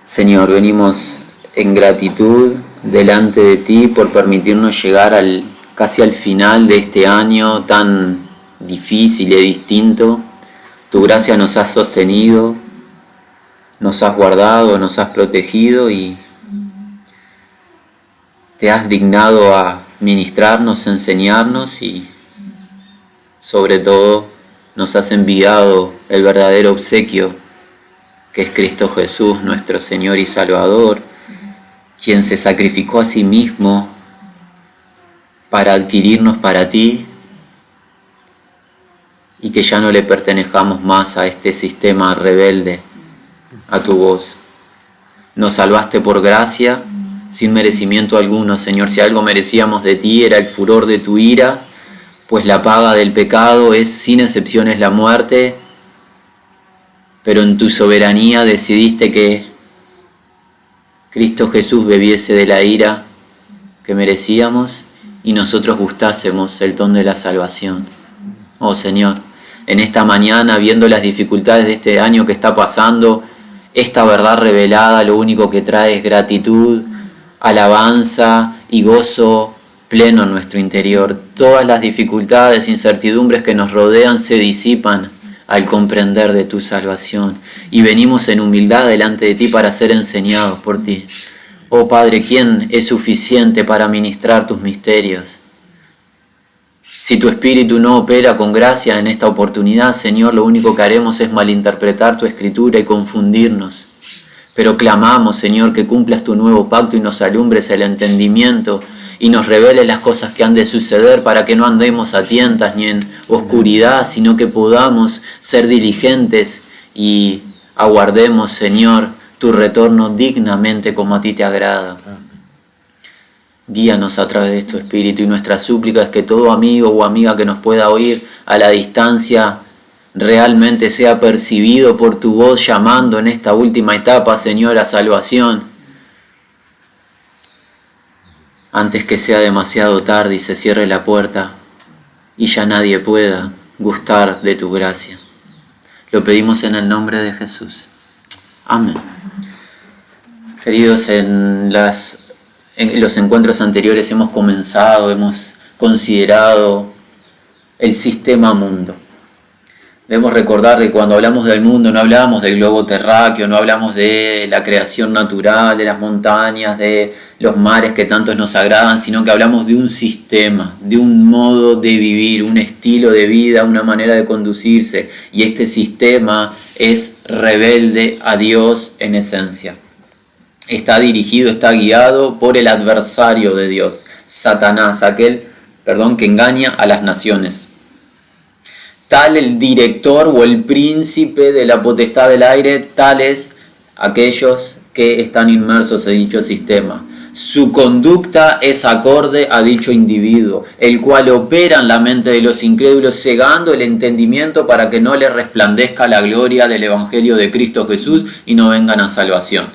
Señor, venimos en gratitud delante de ti por permitirnos llegar casi al final de este año tan difícil y distinto. Tu gracia nos ha sostenido, nos has guardado, nos has protegido y te has dignado a ministrarnos, a enseñarnos y sobre todo nos has enviado el verdadero obsequio que es Cristo Jesús, nuestro Señor y Salvador, quien se sacrificó a sí mismo para adquirirnos para ti y que ya no le pertenezcamos más a este sistema rebelde, a tu voz. Nos salvaste por gracia, sin merecimiento alguno, Señor. Si algo merecíamos de ti era el furor de tu ira, pues la paga del pecado es sin excepciones la muerte, pero en tu soberanía decidiste que Cristo Jesús bebiese de la ira que merecíamos y nosotros gustásemos el don de la salvación. Oh Señor, en esta mañana, viendo las dificultades de este año que está pasando, esta verdad revelada lo único que trae es gratitud, alabanza y gozo pleno en nuestro interior. Todas las dificultades, incertidumbres que nos rodean se disipan al comprender de tu salvación y venimos en humildad delante de ti para ser enseñados por ti. Oh Padre, ¿quién es suficiente para ministrar tus misterios? Si tu Espíritu no opera con gracia en esta oportunidad, Señor, lo único que haremos es malinterpretar tu Escritura y confundirnos. Pero clamamos, Señor, que cumplas tu nuevo pacto y nos alumbres el entendimiento y nos reveles las cosas que han de suceder para que no andemos a tientas ni en oscuridad, sino que podamos ser diligentes y aguardemos, Señor, tu retorno dignamente como a ti te agrada. Guíanos a través de tu Espíritu y nuestra súplica es que todo amigo o amiga que nos pueda oír a la distancia realmente sea percibido por tu voz llamando en esta última etapa, Señor, a salvación, antes que sea demasiado tarde y se cierre la puerta y ya nadie pueda gustar de tu gracia. Lo pedimos en el nombre de Jesús. Amén. Queridos, en los encuentros anteriores hemos considerado el sistema mundo. Debemos recordar que cuando hablamos del mundo no hablamos del globo terráqueo, no hablamos de la creación natural, de las montañas, de los mares que tantos nos agradan, sino que hablamos de un sistema, de un modo de vivir, un estilo de vida, una manera de conducirse. Y este sistema es rebelde a Dios en esencia. Está dirigido, está guiado por el adversario de Dios, Satanás, aquel que engaña a las naciones. Tal el director o el príncipe de la potestad del aire, tales aquellos que están inmersos en dicho sistema. Su conducta es acorde a dicho individuo, el cual opera en la mente de los incrédulos, cegando el entendimiento para que no les resplandezca la gloria del Evangelio de Cristo Jesús y no vengan a salvación.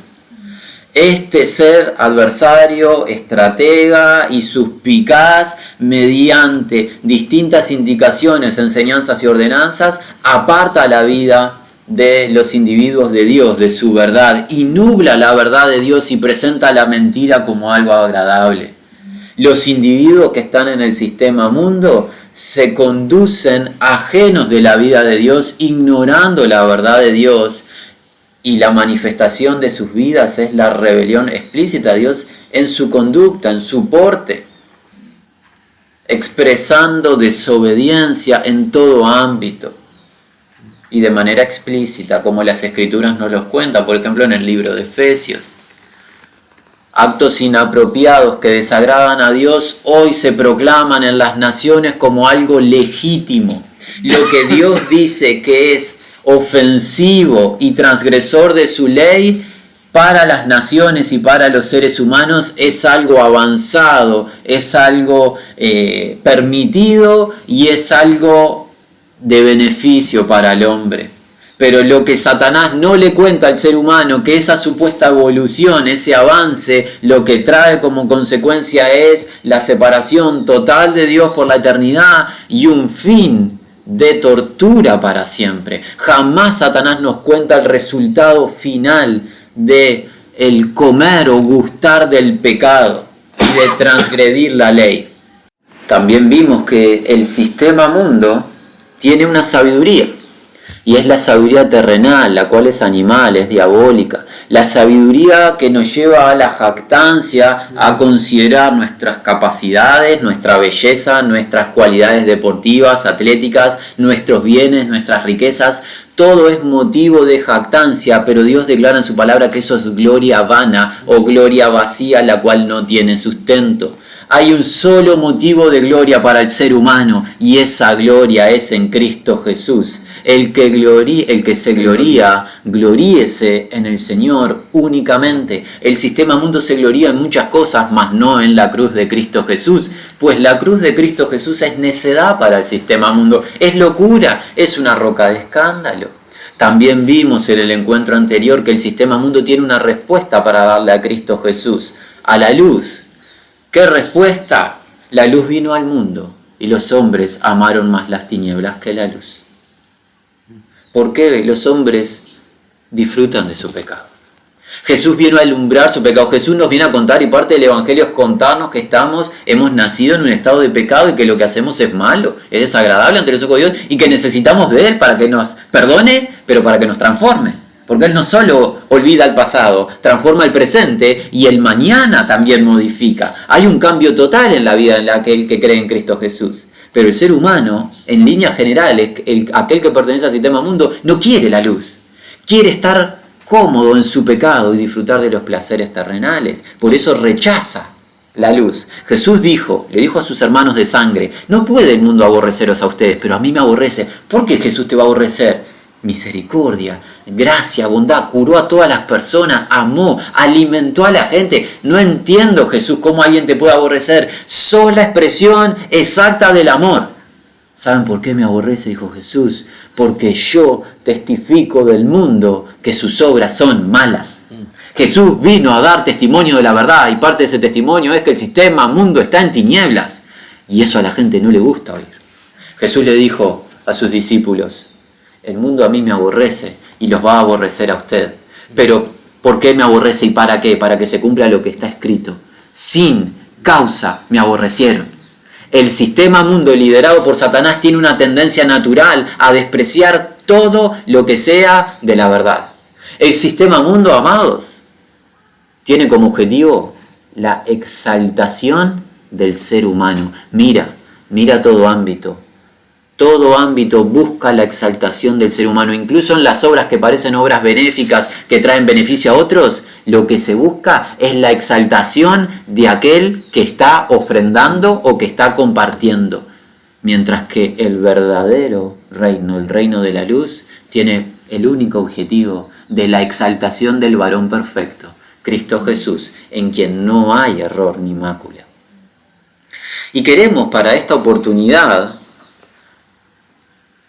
Este ser adversario, estratega y suspicaz, mediante distintas indicaciones, enseñanzas y ordenanzas, aparta la vida de los individuos de Dios, de su verdad, y nubla la verdad de Dios y presenta la mentira como algo agradable. Los individuos que están en el sistema mundo se conducen ajenos de la vida de Dios, ignorando la verdad de Dios, y la manifestación de sus vidas es la rebelión explícita a Dios en su conducta, en su porte, expresando desobediencia en todo ámbito y de manera explícita, como las Escrituras nos los cuentan, por ejemplo en el libro de Efesios. Actos inapropiados que desagradan a Dios hoy se proclaman en las naciones como algo legítimo. Lo que Dios dice que es ofensivo y transgresor de su ley para las naciones y para los seres humanos es algo avanzado, es algo permitido y es algo de beneficio para el hombre. Pero lo que Satanás no le cuenta al ser humano, que esa supuesta evolución, ese avance, lo que trae como consecuencia es la separación total de Dios por la eternidad y un fin de tortura para siempre. Jamás Satanás nos cuenta el resultado final de el comer o gustar del pecado y de transgredir la ley. También vimos que el sistema mundo tiene una sabiduría, y es la sabiduría terrenal, la cual es animal, es diabólica. La sabiduría que nos lleva a la jactancia, a considerar nuestras capacidades, nuestra belleza, nuestras cualidades deportivas, atléticas, nuestros bienes, nuestras riquezas. Todo es motivo de jactancia, pero Dios declara en su palabra que eso es gloria vana o gloria vacía, la cual no tiene sustento. Hay un solo motivo de gloria para el ser humano, y esa gloria es en Cristo Jesús. El que se gloría, gloríese en el Señor únicamente. El sistema mundo se gloría en muchas cosas, mas no en la cruz de Cristo Jesús, pues la cruz de Cristo Jesús es necedad para el sistema mundo, es locura, es una roca de escándalo. También vimos en el encuentro anterior que el sistema mundo tiene una respuesta para darle a Cristo Jesús, a la luz. ¿Qué respuesta? La luz vino al mundo y los hombres amaron más las tinieblas que la luz. ¿Por qué los hombres disfrutan de su pecado? Jesús vino a alumbrar su pecado. Jesús nos viene a contar, y parte del Evangelio es contarnos que hemos nacido en un estado de pecado y que lo que hacemos es malo, es desagradable ante los ojos de Dios y que necesitamos de Él para que nos perdone, pero para que nos transforme. Porque Él no solo olvida el pasado, transforma el presente y el mañana también modifica. Hay un cambio total en la vida en aquel que cree en Cristo Jesús. Pero el ser humano, en líneas generales, aquel que pertenece al sistema mundo, no quiere la luz. Quiere estar cómodo en su pecado y disfrutar de los placeres terrenales. Por eso rechaza la luz. Jesús le dijo a sus hermanos de sangre: no puede el mundo aborreceros a ustedes, pero a mí me aborrece. ¿Por qué Jesús te va a aborrecer? Misericordia, gracia, bondad, curó a todas las personas, amó, alimentó a la gente. No entiendo, Jesús, cómo alguien te puede aborrecer. Sos la expresión exacta del amor. ¿Saben por qué me aborrece? Dijo Jesús. Porque yo testifico del mundo que sus obras son malas. Jesús vino a dar testimonio de la verdad, y parte de ese testimonio es que el sistema mundo está en tinieblas. Y eso a la gente no le gusta oír. Jesús le dijo a sus discípulos: el mundo a mí me aborrece y los va a aborrecer a usted. Pero ¿por qué me aborrece y para qué? Para que se cumpla lo que está escrito. Sin causa me aborrecieron. El sistema mundo liderado por Satanás tiene una tendencia natural a despreciar todo lo que sea de la verdad. El sistema mundo, amados, tiene como objetivo la exaltación del ser humano. Mira todo ámbito. Todo ámbito busca la exaltación del ser humano, incluso en las obras que parecen obras benéficas que traen beneficio a otros. Lo que se busca es la exaltación de aquel que está ofrendando o que está compartiendo. Mientras que el verdadero reino, el reino de la luz, tiene el único objetivo de la exaltación del varón perfecto, Cristo Jesús, en quien no hay error ni mácula. Y queremos para esta oportunidad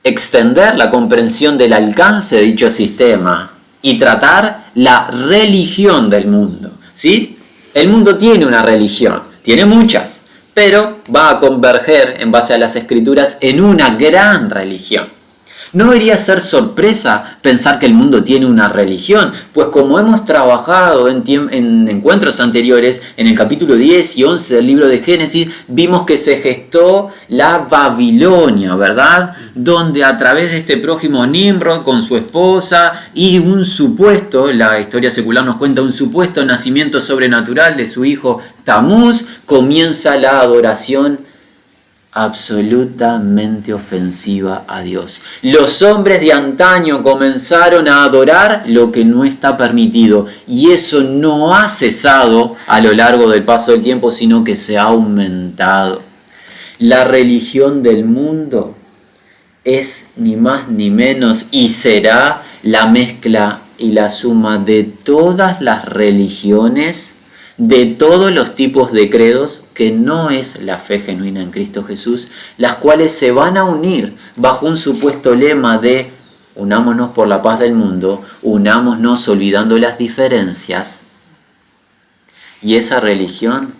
extender la comprensión del alcance de dicho sistema y tratar la religión del mundo. ¿Sí? El mundo tiene una religión, tiene muchas, pero va a converger en base a las Escrituras en una gran religión. No debería ser sorpresa pensar que el mundo tiene una religión, pues como hemos trabajado en encuentros anteriores, en el capítulo 10 y 11 del libro de Génesis, vimos que se gestó la Babilonia, ¿verdad? Donde a través de este prójimo Nimrod con su esposa y un supuesto, la historia secular nos cuenta un supuesto nacimiento sobrenatural de su hijo Tamuz, comienza la adoración absolutamente ofensiva a Dios. Los hombres de antaño comenzaron a adorar lo que no está permitido, y eso no ha cesado a lo largo del paso del tiempo, sino que se ha aumentado. La religión del mundo es ni más ni menos y será la mezcla y la suma de todas las religiones, de todos los tipos de credos, que no es la fe genuina en Cristo Jesús, las cuales se van a unir bajo un supuesto lema de unámonos por la paz del mundo, unámonos olvidando las diferencias. Y esa religión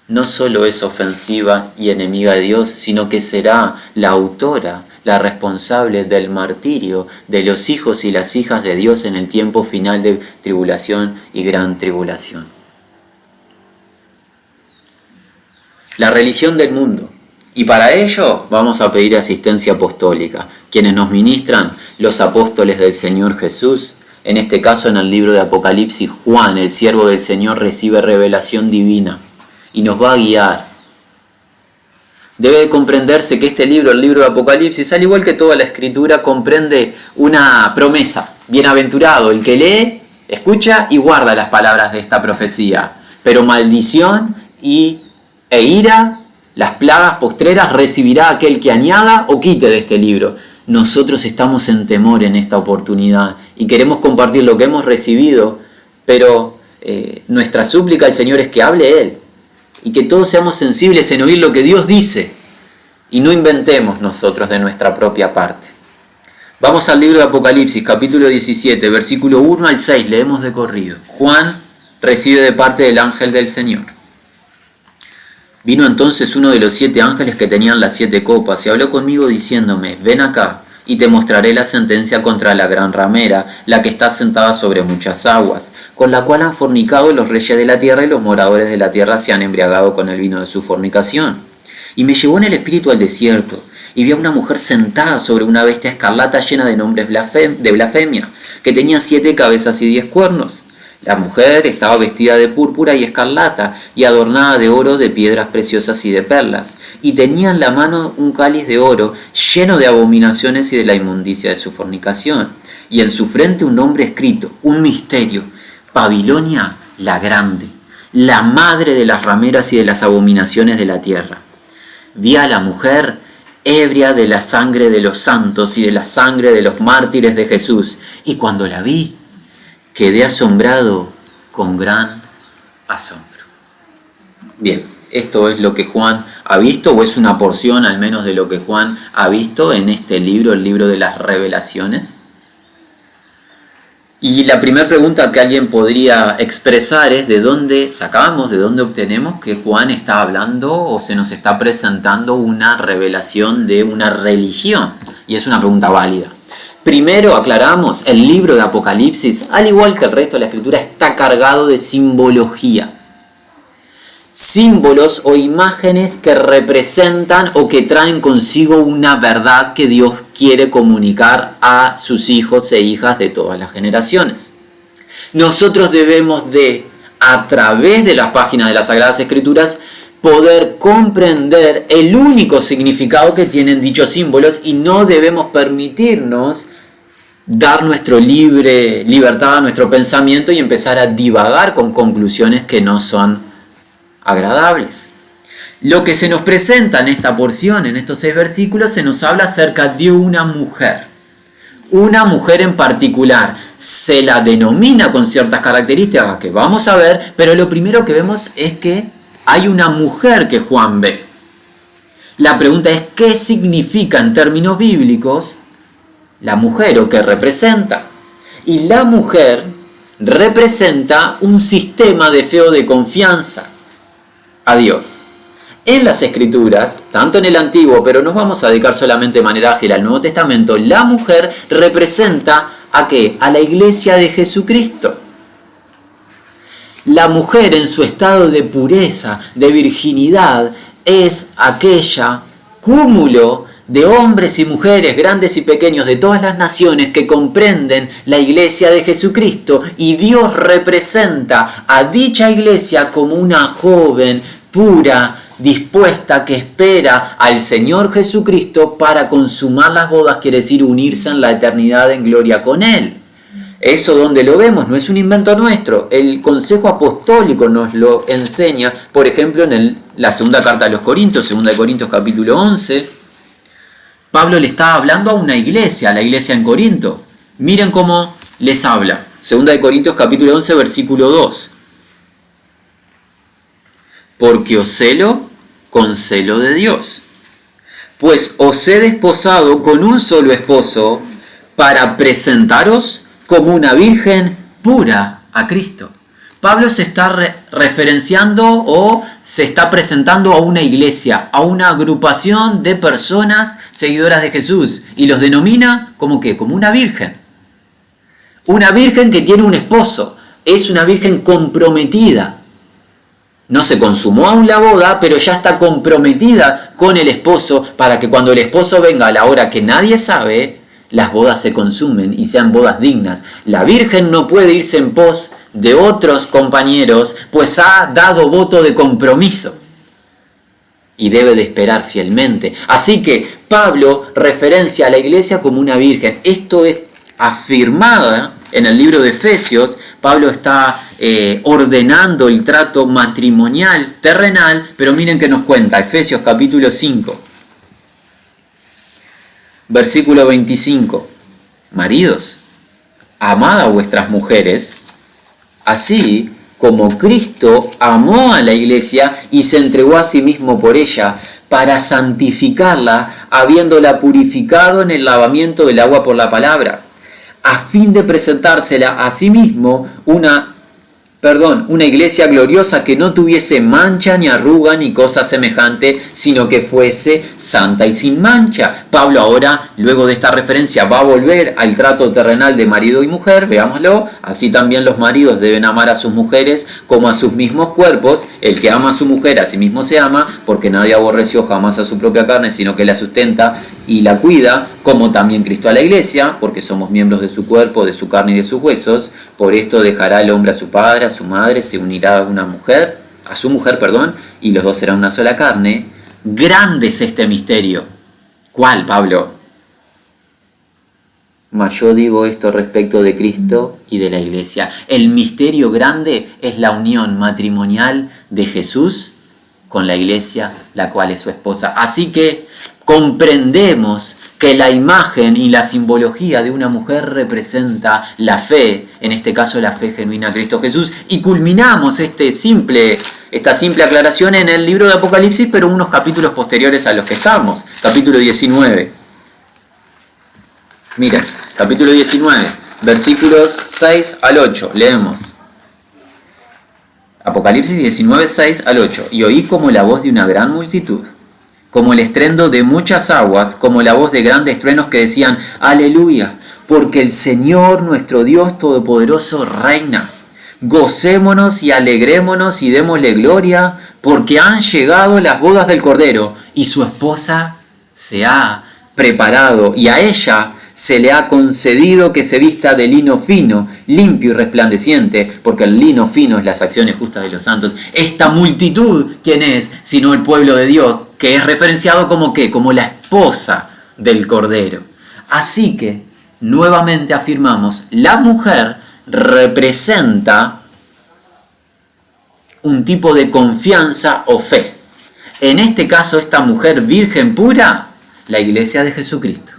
no solo es ofensiva y enemiga de Dios, sino que será la autora la responsable del martirio de los hijos y las hijas de Dios en el tiempo final de tribulación y gran tribulación. La religión del mundo. Y para ello vamos a pedir asistencia apostólica, quienes nos ministran los apóstoles del Señor Jesús. En este caso, en el libro de Apocalipsis, Juan, el siervo del Señor, recibe revelación divina y nos va a guiar. Debe de comprenderse que este libro, el libro de Apocalipsis, al igual que toda la Escritura, comprende una promesa. Bienaventurado el que lee, escucha y guarda las palabras de esta profecía. Pero maldición e ira, las plagas postreras, recibirá aquel que añada o quite de este libro. Nosotros estamos en temor en esta oportunidad y queremos compartir lo que hemos recibido, pero nuestra súplica al Señor es que hable Él y que todos seamos sensibles en oír lo que Dios dice y no inventemos nosotros de nuestra propia parte. Vamos al libro de Apocalipsis, capítulo 17, versículo 1 al 6, leemos de corrido. Juan recibe de parte del ángel del Señor. Vino entonces uno de los 7 ángeles que tenían las 7 copas y habló conmigo diciéndome, ven acá y te mostraré la sentencia contra la gran ramera, la que está sentada sobre muchas aguas, con la cual han fornicado los reyes de la tierra y los moradores de la tierra se han embriagado con el vino de su fornicación. Y me llevó en el espíritu al desierto y vi a una mujer sentada sobre una bestia escarlata llena de nombres de blasfemia, que tenía 7 cabezas y 10 cuernos. La mujer estaba vestida de púrpura y escarlata y adornada de oro, de piedras preciosas y de perlas, y tenía en la mano un cáliz de oro lleno de abominaciones y de la inmundicia de su fornicación, y en su frente un nombre escrito, un misterio, Babilonia la Grande, la madre de las rameras y de las abominaciones de la tierra. Vi a la mujer ebria de la sangre de los santos y de la sangre de los mártires de Jesús, y cuando la vi, quedé asombrado con gran asombro. Bien, esto es lo que Juan ha visto, o es una porción al menos de lo que Juan ha visto en este libro, el libro de las revelaciones. Y la primera pregunta que alguien podría expresar es ¿de dónde sacamos, de dónde obtenemos que Juan está hablando o se nos está presentando una revelación de una religión? Y es una pregunta válida. Primero aclaramos, el libro de Apocalipsis, al igual que el resto de la Escritura, está cargado de simbología. Símbolos o imágenes que representan o que traen consigo una verdad que Dios quiere comunicar a sus hijos e hijas de todas las generaciones. Nosotros debemos de, a través de las páginas de las Sagradas Escrituras, poder comprender el único significado que tienen dichos símbolos y no debemos permitirnos dar nuestra libertad a nuestro pensamiento y empezar a divagar con conclusiones que no son agradables. Lo que se nos presenta en esta porción, en estos 6 versículos, se nos habla acerca de una mujer en particular. Se la denomina con ciertas características que vamos a ver, pero lo primero que vemos es que hay una mujer que Juan ve. La pregunta es, ¿qué significa en términos bíblicos la mujer o qué representa? Y la mujer representa un sistema de fe o de confianza a Dios. En las Escrituras, tanto en el Antiguo, pero nos vamos a dedicar solamente de manera ágil al Nuevo Testamento, la mujer representa ¿a qué? A la iglesia de Jesucristo. La mujer en su estado de pureza, de virginidad, es aquella cúmulo de hombres y mujeres, grandes y pequeños, de todas las naciones que comprenden la iglesia de Jesucristo, y Dios representa a dicha iglesia como una joven pura, dispuesta, que espera al Señor Jesucristo para consumar las bodas, quiere decir unirse en la eternidad en gloria con Él. Eso donde lo vemos, no es un invento nuestro. El Consejo Apostólico nos lo enseña, por ejemplo, en la segunda carta a los Corintios, 2 Corintios capítulo 11. Pablo le está hablando a una iglesia, a la iglesia en Corinto. Miren cómo les habla. 2 Corintios capítulo 11, versículo 2. Porque os celo con celo de Dios, pues os he desposado con un solo esposo para presentaros como una virgen pura a Cristo. Pablo se está referenciando o se está presentando a una iglesia, a una agrupación de personas seguidoras de Jesús, y los denomina como ¿qué? Como una virgen. Una virgen que tiene un esposo, es una virgen comprometida. No se consumó aún la boda, pero ya está comprometida con el esposo para que cuando el esposo venga a la hora que nadie sabe, las bodas se consumen y sean bodas dignas. La virgen no puede irse en pos de otros compañeros, pues ha dado voto de compromiso y debe de esperar fielmente. Así que Pablo referencia a la iglesia como una virgen. Esto es afirmado en el libro de Efesios. Pablo está ordenando el trato matrimonial terrenal, pero miren que nos cuenta Efesios capítulo 5, versículo 25. Maridos, amad a vuestras mujeres, así como Cristo amó a la iglesia y se entregó a sí mismo por ella, para santificarla, habiéndola purificado en el lavamiento del agua por la palabra, a fin de presentársela a sí mismo una iglesia gloriosa que no tuviese mancha ni arruga ni cosa semejante, sino que fuese santa y sin mancha. Pablo ahora, luego de esta referencia, va a volver al trato terrenal de marido y mujer, veámoslo. Así también los maridos deben amar a sus mujeres como a sus mismos cuerpos. El que ama a su mujer a sí mismo se ama, porque nadie aborreció jamás a su propia carne, sino que la sustenta y la cuida, como también Cristo a la iglesia, porque somos miembros de su cuerpo, de su carne y de sus huesos. Por esto dejará el hombre a su padre, a su madre, se unirá a su mujer, y los dos serán una sola carne. Grande es este misterio. ¿Cuál, Pablo? Mas yo digo esto respecto de Cristo y de la iglesia. El misterio grande es la unión matrimonial de Jesús con la iglesia, la cual es su esposa. Así que comprendemos que la imagen y la simbología de una mujer representa la fe, en este caso la fe genuina a Cristo Jesús, y culminamos esta simple aclaración en el libro de Apocalipsis, pero unos capítulos posteriores a los que estamos, capítulo 19. Miren, capítulo 19, versículos 6 al 8, leemos. Apocalipsis 19, 6 al 8. Y oí como la voz de una gran multitud, como el estruendo de muchas aguas, como la voz de grandes truenos que decían: Aleluya, porque el Señor nuestro Dios Todopoderoso reina. Gocémonos y alegrémonos y démosle gloria, porque han llegado las bodas del Cordero, y su esposa se ha preparado, y a ella se le ha concedido que se vista de lino fino, limpio y resplandeciente, porque el lino fino es las acciones justas de los santos. Esta multitud, ¿quién es? Sino el pueblo de Dios, que es referenciado como ¿qué? Como la esposa del Cordero. Así que, nuevamente afirmamos, la mujer representa un tipo de confianza o fe. En este caso, esta mujer virgen pura, la iglesia de Jesucristo.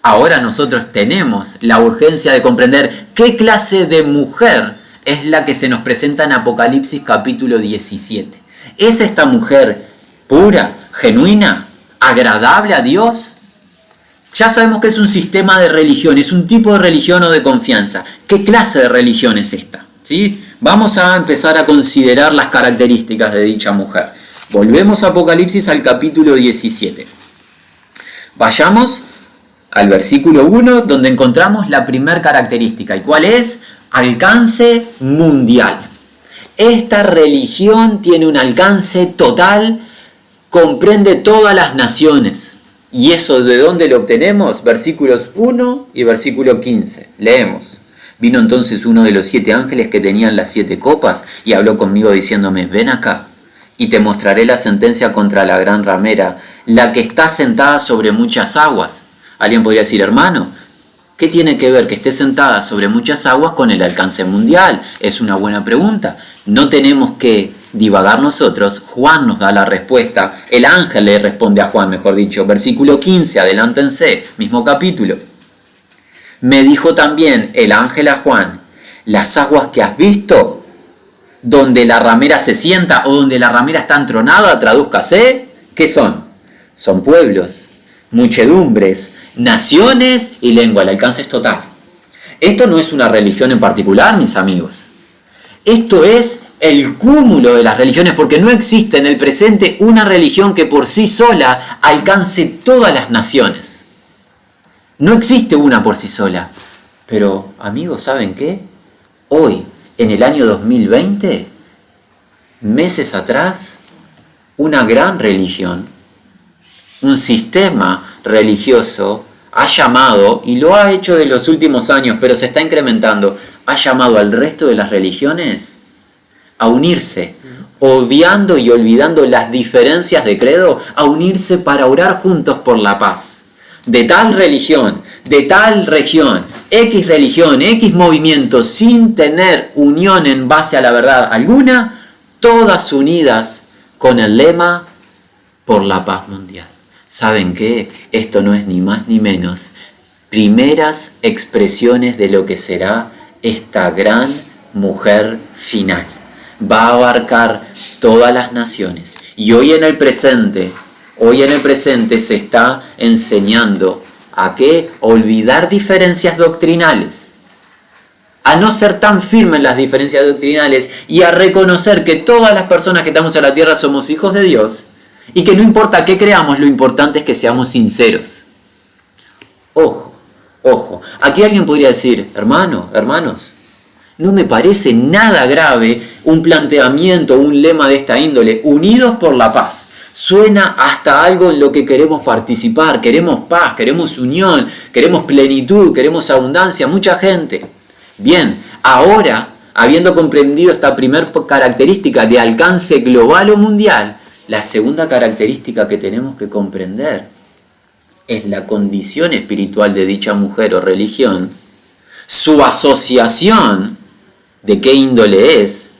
Ahora nosotros tenemos la urgencia de comprender qué clase de mujer es la que se nos presenta en Apocalipsis capítulo 17. ¿Es esta mujer pura, genuina, agradable a Dios? Ya sabemos que es un sistema de religión, es un tipo de religión o de confianza. ¿Qué clase de religión es esta? ¿Sí? Vamos a empezar a considerar las características de dicha mujer. Volvemos a Apocalipsis al capítulo 17. Vayamos al versículo 1, donde encontramos la primera característica. ¿Y cuál es? Alcance mundial. Esta religión tiene un alcance total, comprende todas las naciones. ¿Y eso de dónde lo obtenemos? Versículos 1 y versículo 15. Leemos. Vino entonces uno de los 7 ángeles que tenían las 7 copas y habló conmigo diciéndome: ven acá y te mostraré la sentencia contra la gran ramera, la que está sentada sobre muchas aguas. Alguien podría decir: hermano, ¿qué tiene que ver que esté sentada sobre muchas aguas con el alcance mundial? Es una buena pregunta. No tenemos que divagar nosotros. Juan nos da la respuesta. El ángel le responde a Juan, mejor dicho. Versículo 15, adelántense, mismo capítulo. Me dijo también el ángel a Juan: las aguas que has visto, donde la ramera se sienta o donde la ramera está entronada, tradúzcase, ¿qué son? Son pueblos, muchedumbres, naciones y lengua. El alcance es total. Esto no es una religión en particular, mis amigos. Esto es el cúmulo de las religiones, porque no existe en el presente una religión que por sí sola alcance todas las naciones. No existe una por sí sola. Pero, amigos, ¿saben qué? Hoy, en el año 2020, meses atrás, una gran religión, un sistema religioso ha llamado, y lo ha hecho de los últimos años, pero se está incrementando, ha llamado al resto de las religiones a unirse, obviando y olvidando las diferencias de credo, a unirse para orar juntos por la paz. De tal religión, de tal región, X movimiento, sin tener unión en base a la verdad alguna, todas unidas con el lema por la paz mundial. ¿Saben qué? Esto no es ni más ni menos primeras expresiones de lo que será esta gran mujer final. Va a abarcar todas las naciones. Y hoy en el presente se está enseñando a qué olvidar diferencias doctrinales, a no ser tan firmes en las diferencias doctrinales y a reconocer que todas las personas que estamos en la tierra somos hijos de Dios y que no importa qué creamos, lo importante es que seamos sinceros. Ojo, ojo. Aquí alguien podría decir, hermanos, no me parece nada grave un planteamiento, un lema de esta índole, unidos por la paz. Suena hasta algo en lo que queremos participar, queremos paz, queremos unión, queremos plenitud, queremos abundancia, mucha gente. Bien, ahora, habiendo comprendido esta primera característica de alcance global o mundial, la segunda característica que tenemos que comprender es la condición espiritual de dicha mujer o religión, su asociación, de qué índole es,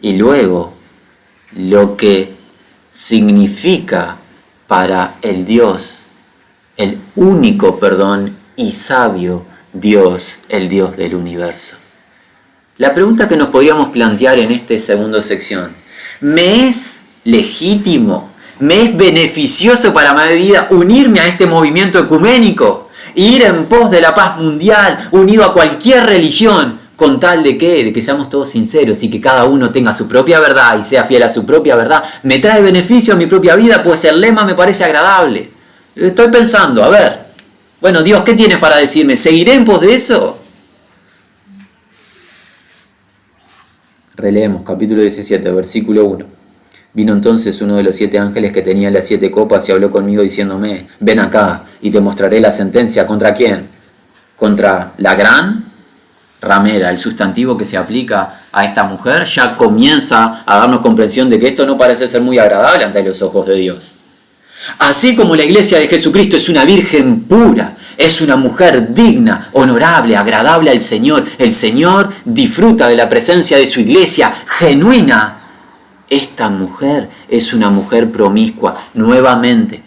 y luego lo que significa para el Dios, el único, y sabio Dios, el Dios del universo. La pregunta que nos podríamos plantear en esta segunda sección, ¿me es legítimo, me es beneficioso para mi vida unirme a este movimiento ecuménico, ir en pos de la paz mundial, unido a cualquier religión, con tal de que seamos todos sinceros y que cada uno tenga su propia verdad y sea fiel a su propia verdad? ¿Me trae beneficio a mi propia vida? Pues el lema me parece agradable. Estoy pensando, a ver, bueno, Dios, ¿qué tienes para decirme? ¿Seguiré en pos de eso? Releemos capítulo 17, versículo 1. Vino entonces uno de los 7 ángeles que tenía las 7 copas y habló conmigo diciéndome, ven acá y te mostraré la sentencia. ¿Contra quién? Contra la gran ramera, el sustantivo que se aplica a esta mujer, ya comienza a darnos comprensión de que esto no parece ser muy agradable ante los ojos de Dios. Así como la iglesia de Jesucristo es una virgen pura, es una mujer digna, honorable, agradable al Señor, el Señor disfruta de la presencia de su iglesia genuina. Esta mujer es una mujer promiscua. Nuevamente,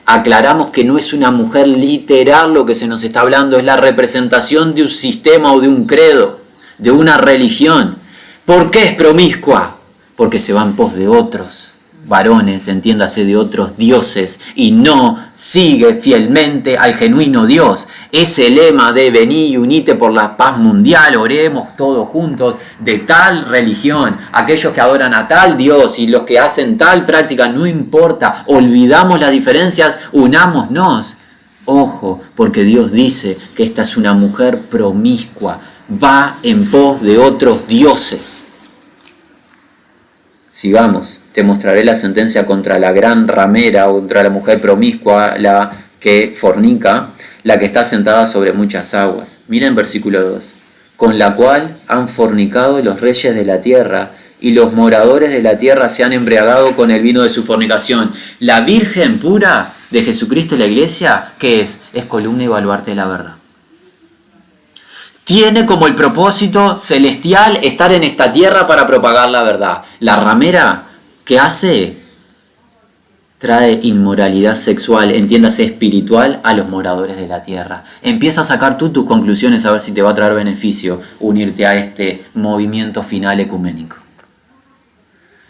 aclaramos que no es una mujer literal lo que se nos está hablando, es la representación de un sistema o de un credo, de una religión. ¿Por qué es promiscua? Porque se va en pos de otros varones, entiéndase, de otros dioses, y no sigue fielmente al genuino Dios. Ese lema de vení y unite por la paz mundial, oremos todos juntos, de tal religión, aquellos que adoran a tal Dios y los que hacen tal práctica, no importa, olvidamos las diferencias, unámonos. Ojo, porque Dios dice que esta es una mujer promiscua, va en pos de otros dioses. Sigamos, te mostraré la sentencia contra la gran ramera, contra la mujer promiscua, la que fornica, la que está sentada sobre muchas aguas. Miren versículo 2. Con la cual han fornicado los reyes de la tierra, y los moradores de la tierra se han embriagado con el vino de su fornicación. La Virgen pura de Jesucristo y la iglesia, ¿qué es? Es columna y baluarte de la verdad. Tiene como el propósito celestial estar en esta tierra para propagar la verdad. La ramera, ¿qué hace? Trae inmoralidad sexual, entiéndase espiritual, a los moradores de la tierra. Empieza a sacar tú tus conclusiones a ver si te va a traer beneficio unirte a este movimiento final ecuménico.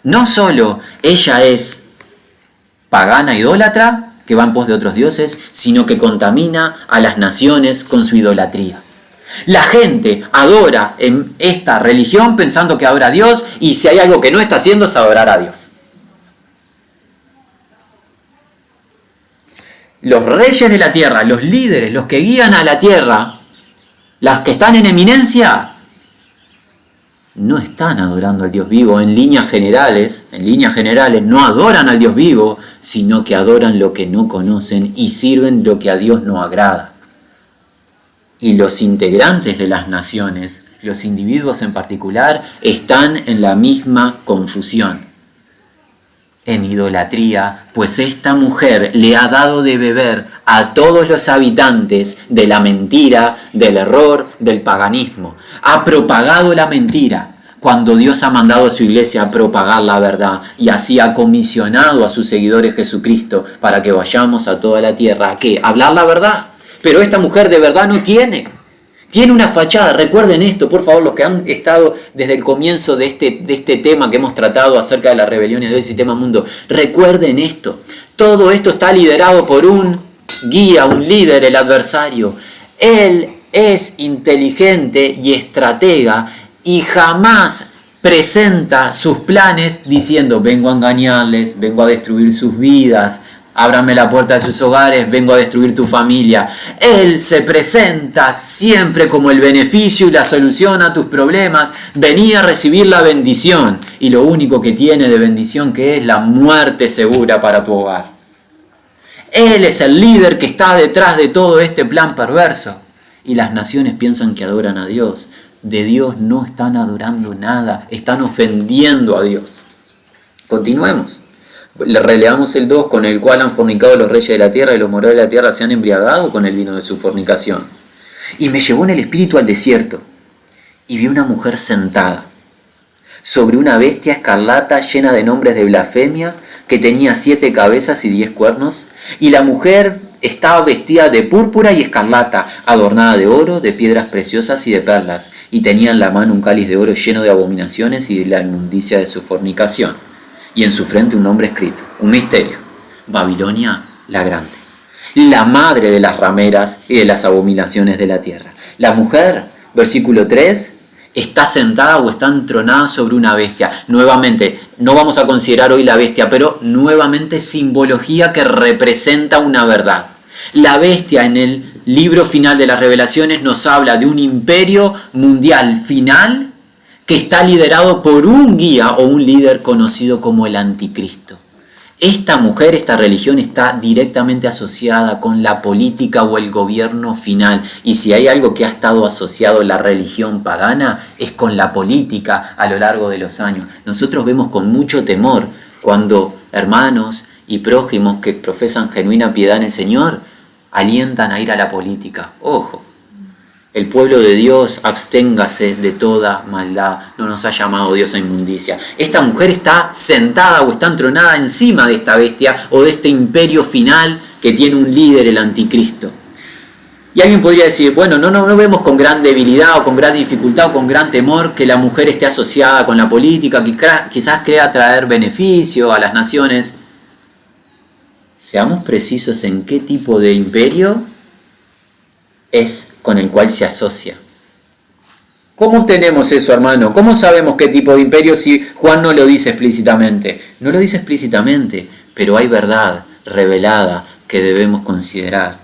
No solo ella es pagana, idólatra, que va en pos de otros dioses, sino que contamina a las naciones con su idolatría. La gente adora en esta religión pensando que adora a Dios, y si hay algo que no está haciendo es adorar a Dios. Los reyes de la tierra, los líderes, los que guían a la tierra, los que están en eminencia, no están adorando al Dios vivo. En líneas generales no adoran al Dios vivo, sino que adoran lo que no conocen y sirven lo que a Dios no agrada. Y los integrantes de las naciones, los individuos en particular, están en la misma confusión, en idolatría, pues esta mujer le ha dado de beber a todos los habitantes de la mentira, del error, del paganismo. Ha propagado la mentira cuando Dios ha mandado a su iglesia a propagar la verdad, y así ha comisionado a sus seguidores Jesucristo para que vayamos a toda la tierra. ¿A qué? A hablar la verdad. Pero esta mujer de verdad no tiene una fachada. Recuerden esto, por favor, los que han estado desde el comienzo de este tema que hemos tratado acerca de las rebeliones del sistema mundo. Recuerden esto. Todo esto está liderado por un guía, un líder, el adversario. Él es inteligente y estratega y jamás presenta sus planes diciendo: vengo a engañarles, vengo a destruir sus vidas, ábrame la puerta de sus hogares, vengo a destruir tu familia. Él se presenta siempre como el beneficio y la solución a tus problemas. Vení a recibir la bendición. Y lo único que tiene de bendición, que es la muerte segura para tu hogar. Él es el líder que está detrás de todo este plan perverso. Y las naciones piensan que adoran a Dios. De Dios no están adorando nada, están ofendiendo a Dios. Continuemos. Le releamos el 2, con el cual han fornicado los reyes de la tierra, y los moradores de la tierra se han embriagado con el vino de su fornicación. Y me llevó en el espíritu al desierto, y vi una mujer sentada sobre una bestia escarlata llena de nombres de blasfemia, que tenía 7 cabezas y 10 cuernos, y la mujer estaba vestida de púrpura y escarlata, adornada de oro, de piedras preciosas y de perlas, y tenía en la mano un cáliz de oro lleno de abominaciones y de la inmundicia de su fornicación. Y en su frente un nombre escrito, un misterio: Babilonia la Grande, la madre de las rameras y de las abominaciones de la tierra. La mujer, versículo 3, está sentada o está entronada sobre una bestia. Nuevamente, no vamos a considerar hoy la bestia, pero nuevamente simbología que representa una verdad. La bestia en el libro final de las Revelaciones nos habla de un imperio mundial final que está liderado por un guía o un líder conocido como el anticristo. Esta mujer, esta religión, está directamente asociada con la política o el gobierno final. Y si hay algo que ha estado asociado a la religión pagana, es con la política a lo largo de los años. Nosotros vemos con mucho temor cuando hermanos y prójimos que profesan genuina piedad en el Señor alientan a ir a la política. Ojo. El pueblo de Dios, absténgase de toda maldad. No nos ha llamado Dios a inmundicia. Esta mujer está sentada o está entronada encima de esta bestia o de este imperio final que tiene un líder, el anticristo. Y alguien podría decir: bueno, no vemos con gran debilidad o con gran dificultad o con gran temor que la mujer esté asociada con la política, que quizás crea traer beneficio a las naciones. Seamos precisos en qué tipo de imperio es con el cual se asocia. ¿Cómo obtenemos eso, hermano? ¿Cómo sabemos qué tipo de imperio si Juan no lo dice explícitamente? No lo dice explícitamente, pero hay verdad revelada que debemos considerar.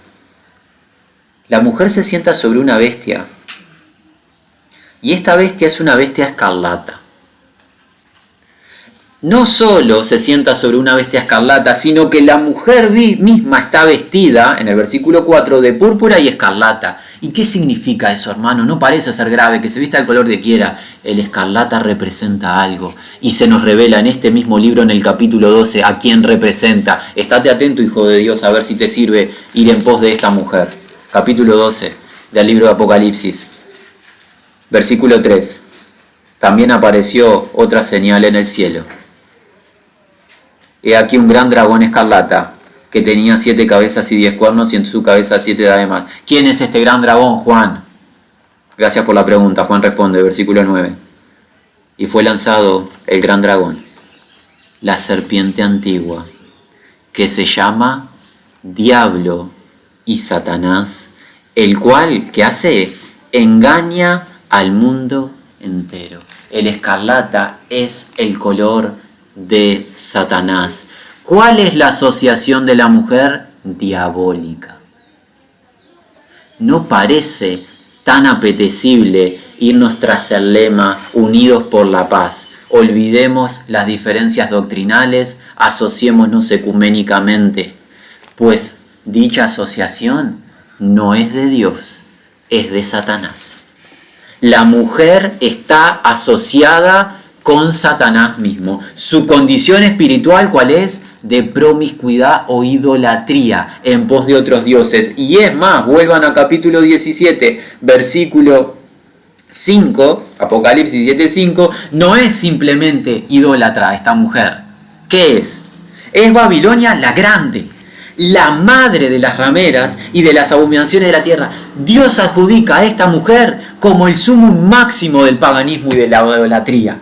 La mujer se sienta sobre una bestia, y esta bestia es una bestia escarlata. No solo se sienta sobre una bestia escarlata, sino que la mujer misma está vestida, en el versículo 4, de púrpura y escarlata. ¿Y qué significa eso, hermano? No parece ser grave, que se vista el color que quiera. El escarlata representa algo. Y se nos revela en este mismo libro, en el capítulo 12, a quién representa. Estate atento, hijo de Dios, a ver si te sirve ir en pos de esta mujer. Capítulo 12 del libro de Apocalipsis. Versículo 3. También apareció otra señal en el cielo. He aquí un gran dragón escarlata, que tenía 7 cabezas y 10 cuernos, y en su cabeza 7 diademas. ¿Quién es este gran dragón, Juan? Gracias por la pregunta. Juan responde, versículo 9. Y fue lanzado el gran dragón, la serpiente antigua, que se llama Diablo y Satanás, el cual, ¿qué hace? engaña al mundo entero. El escarlata es el color de Satanás. ¿Cuál es la asociación de la mujer? Diabólica. No parece tan apetecible irnos tras el lema unidos por la paz. Olvidemos las diferencias doctrinales, asociémonos ecuménicamente, pues dicha asociación no es de Dios, es de Satanás. La mujer está asociada con Satanás mismo. Su condición espiritual, ¿cuál es? De promiscuidad o idolatría en pos de otros dioses. Y es más, vuelvan a capítulo 17, versículo 5, Apocalipsis 7:5, no es simplemente idólatra esta mujer. ¿Qué es? Es Babilonia la grande, la madre de las rameras y de las abominaciones de la tierra. Dios adjudica a esta mujer como el sumum máximo del paganismo y de la idolatría.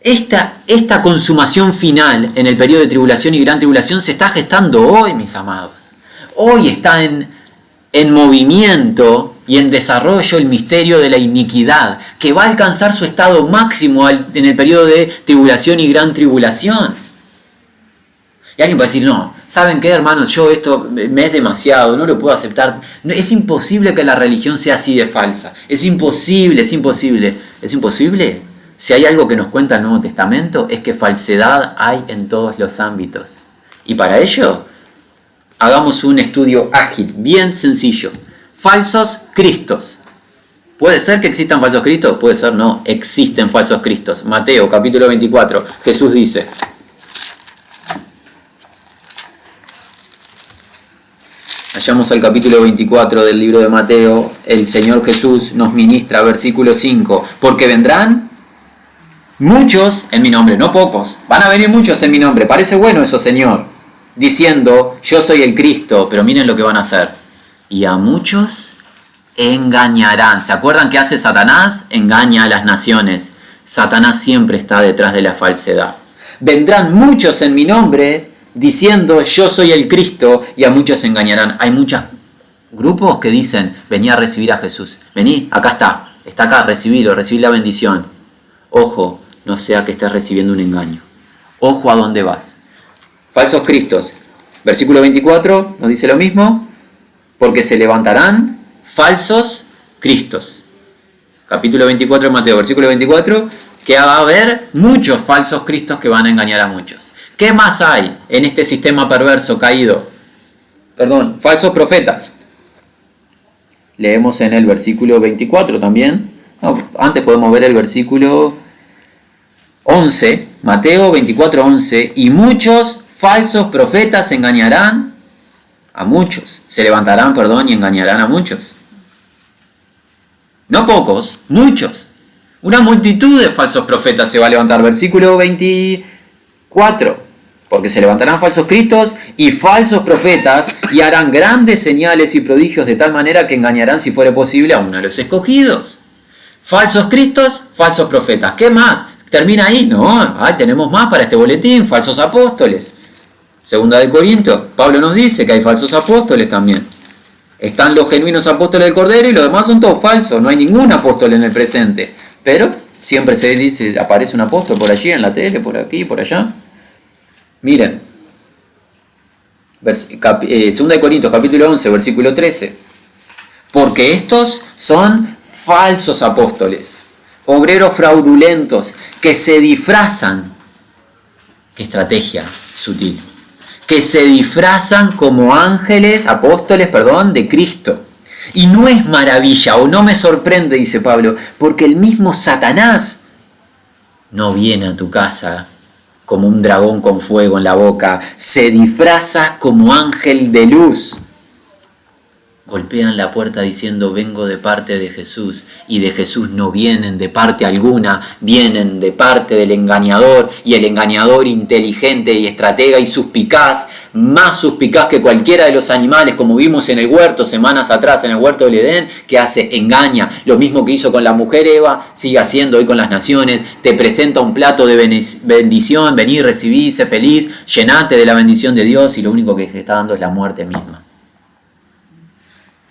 Esta consumación final en el periodo de tribulación y gran tribulación se está gestando hoy, mis amados. Hoy está en movimiento y en desarrollo el misterio de la iniquidad, que va a alcanzar su estado máximo en el periodo de tribulación y gran tribulación. Y alguien puede decir, no, ¿saben qué, hermanos? Yo esto me es demasiado, no lo puedo aceptar. Es imposible que la religión sea así de falsa. Es imposible, es imposible. ¿Es imposible? Si hay algo que nos cuenta el Nuevo Testamento, es que falsedad hay en todos los ámbitos. Y para ello, hagamos un estudio ágil, bien sencillo. Falsos cristos. ¿Puede ser que existan falsos cristos? Puede ser, no. Existen falsos cristos. Mateo, capítulo 24, Jesús dice... Vayamos al capítulo 24 del libro de Mateo. El Señor Jesús nos ministra, versículo 5. Porque vendrán muchos en mi nombre, no pocos. Van a venir muchos en mi nombre. Parece bueno eso, Señor. Diciendo, yo soy el Cristo. Pero miren lo que van a hacer. Y a muchos engañarán. ¿Se acuerdan qué hace Satanás? Engaña a las naciones. Satanás siempre está detrás de la falsedad. Vendrán muchos en mi nombre diciendo yo soy el Cristo, y a muchos se engañarán. Hay muchos grupos que dicen, vení a recibir a Jesús. Vení, acá está acá, recibí la bendición. Ojo, no sea que estés recibiendo un engaño. Ojo a dónde vas. Falsos cristos. Versículo 24 nos dice lo mismo. Porque se levantarán falsos cristos. Capítulo 24 de Mateo, versículo 24, que va a haber muchos falsos cristos que van a engañar a muchos. ¿Qué más hay en este sistema perverso caído? Falsos profetas. Leemos en el versículo 24 también. No, antes podemos ver el versículo 11. Mateo 24, 11. Y muchos falsos profetas engañarán a muchos. Se levantarán, y engañarán a muchos. No pocos, muchos. Una multitud de falsos profetas se va a levantar. Versículo 24. Porque se levantarán falsos cristos y falsos profetas y harán grandes señales y prodigios de tal manera que engañarán, si fuere posible, a uno de los escogidos. Falsos cristos, falsos profetas. ¿Qué más? ¿Termina ahí? No, tenemos más para este boletín. Falsos apóstoles. Segunda de Corintios, Pablo nos dice que hay falsos apóstoles también. Están los genuinos apóstoles del Cordero y los demás son todos falsos. No hay ningún apóstol en el presente. Pero siempre se dice, aparece un apóstol por allí en la tele, por aquí, por allá. Miren, 2 de Corintios capítulo 11, versículo 13. Porque estos son falsos apóstoles, obreros fraudulentos, que se disfrazan, qué estrategia sutil, que se disfrazan como ángeles, apóstoles, de Cristo. Y no es maravilla, o no me sorprende, dice Pablo, porque el mismo Satanás no viene a tu casa como un dragón con fuego en la boca, se disfraza como ángel de luz. Golpean la puerta diciendo, vengo de parte de Jesús, y de Jesús no vienen de parte alguna, vienen de parte del engañador, y el engañador inteligente y estratega y suspicaz, más suspicaz que cualquiera de los animales, como vimos en el huerto semanas atrás, en el huerto del Edén, que hace, engaña, lo mismo que hizo con la mujer Eva, sigue haciendo hoy con las naciones, te presenta un plato de bendición, vení, recibí, sé feliz, llenate de la bendición de Dios, y lo único que te está dando es la muerte misma.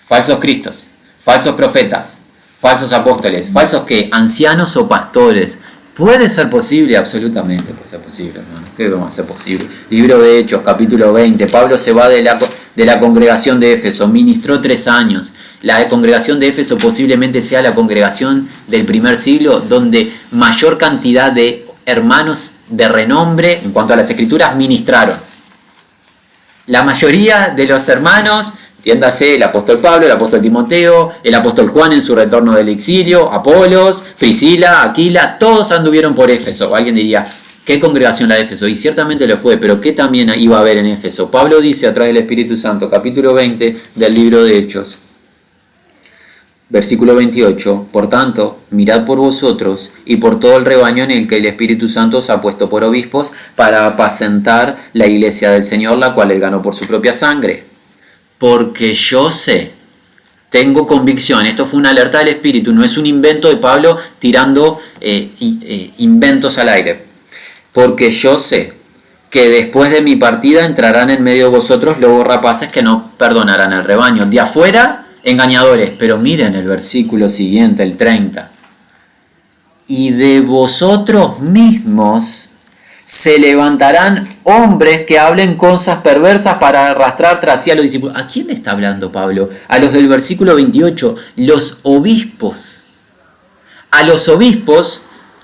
Falsos cristos, falsos profetas, falsos apóstoles, falsos ¿qué? Ancianos o pastores. ¿Puede ser posible? Absolutamente puede ser posible, hermano. ¿Qué va a ser posible? Libro de Hechos, capítulo 20. Pablo se va de la congregación de Éfeso, ministró 3 años. La congregación de Éfeso posiblemente sea la congregación del primer siglo donde mayor cantidad de hermanos de renombre en cuanto a las escrituras ministraron. La mayoría de los hermanos, entiéndase el apóstol Pablo, el apóstol Timoteo, el apóstol Juan en su retorno del exilio, Apolos, Priscila, Aquila, todos anduvieron por Éfeso. Alguien diría, ¿qué congregación la de Éfeso? Y ciertamente lo fue, pero ¿qué también iba a haber en Éfeso? Pablo dice a través del Espíritu Santo, capítulo 20 del libro de Hechos, versículo 28, por tanto, mirad por vosotros y por todo el rebaño en el que el Espíritu Santo os ha puesto por obispos para apacentar la iglesia del Señor, la cual él ganó por su propia sangre. Porque yo sé, tengo convicción, esto fue una alerta del Espíritu, no es un invento de Pablo tirando inventos al aire. Porque yo sé que después de mi partida entrarán en medio de vosotros lobos rapaces que no perdonarán al rebaño. De afuera, engañadores. Pero miren el versículo siguiente, el 30. Y de vosotros mismos se levantarán hombres que hablen cosas perversas para arrastrar tras sí a los discípulos. ¿A quién le está hablando Pablo? A los del versículo 28, los obispos. A los obispos,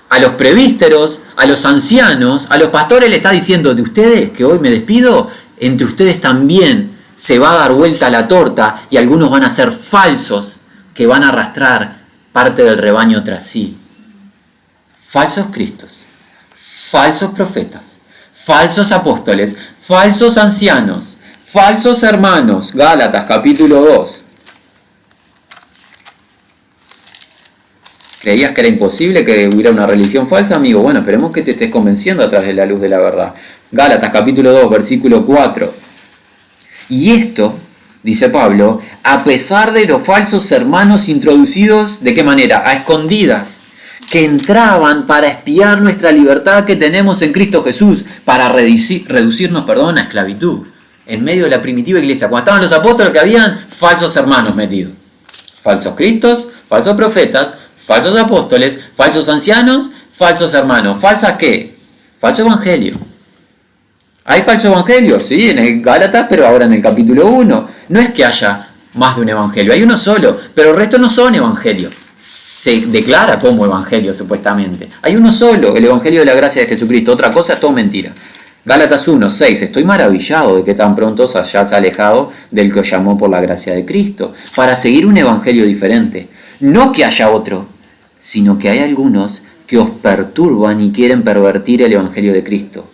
a los presbíteros, a los ancianos, a los pastores le está diciendo, de ustedes que hoy me despido, entre ustedes también se va a dar vuelta la torta y algunos van a ser falsos que van a arrastrar parte del rebaño tras sí. Falsos cristos, falsos profetas, falsos apóstoles, falsos ancianos, falsos hermanos. Gálatas capítulo 2. ¿Creías que era imposible que hubiera una religión falsa, amigo? Bueno, esperemos que te estés convenciendo a través de la luz de la verdad. Gálatas capítulo 2, versículo 4. Y esto, dice Pablo, a pesar de los falsos hermanos introducidos, ¿de qué manera? A escondidas, que entraban para espiar nuestra libertad que tenemos en Cristo Jesús, para reducirnos a esclavitud. En medio de la primitiva iglesia, cuando estaban los apóstoles, que habían falsos hermanos metidos. Falsos cristos, falsos profetas, falsos apóstoles, falsos ancianos, falsos hermanos. ¿Falsas qué? Falso evangelio. ¿Hay falso evangelio? Sí, en el Gálatas, pero ahora en el capítulo 1. No es que haya más de un evangelio, hay uno solo, pero el resto no son evangelios. Se declara como evangelio, supuestamente. Hay uno solo, el evangelio de la gracia de Jesucristo. Otra cosa es todo mentira. Gálatas 1, 6. Estoy maravillado de que tan pronto os hayáis alejado del que os llamó por la gracia de Cristo, para seguir un evangelio diferente. No que haya otro, sino que hay algunos que os perturban y quieren pervertir el evangelio de Cristo.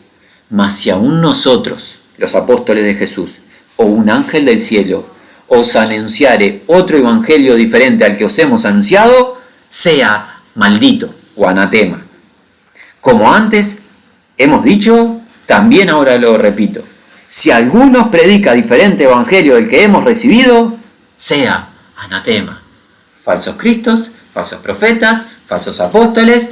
Mas si aún nosotros, los apóstoles de Jesús, o un ángel del cielo, os anunciare otro evangelio diferente al que os hemos anunciado, sea maldito o anatema. Como antes hemos dicho, también ahora lo repito. Si alguno predica diferente evangelio del que hemos recibido, sea anatema. Falsos cristos, falsos profetas, falsos apóstoles,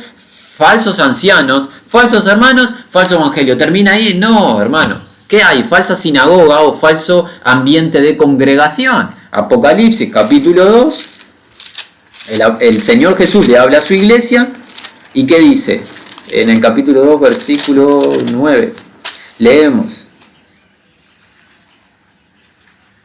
falsos ancianos, falsos hermanos, falso evangelio. ¿Termina ahí? No, hermano. ¿Qué hay? Falsa sinagoga o falso ambiente de congregación. Apocalipsis capítulo 2. El Señor Jesús le habla a su iglesia. ¿Y qué dice? En el capítulo 2, versículo 9. Leemos.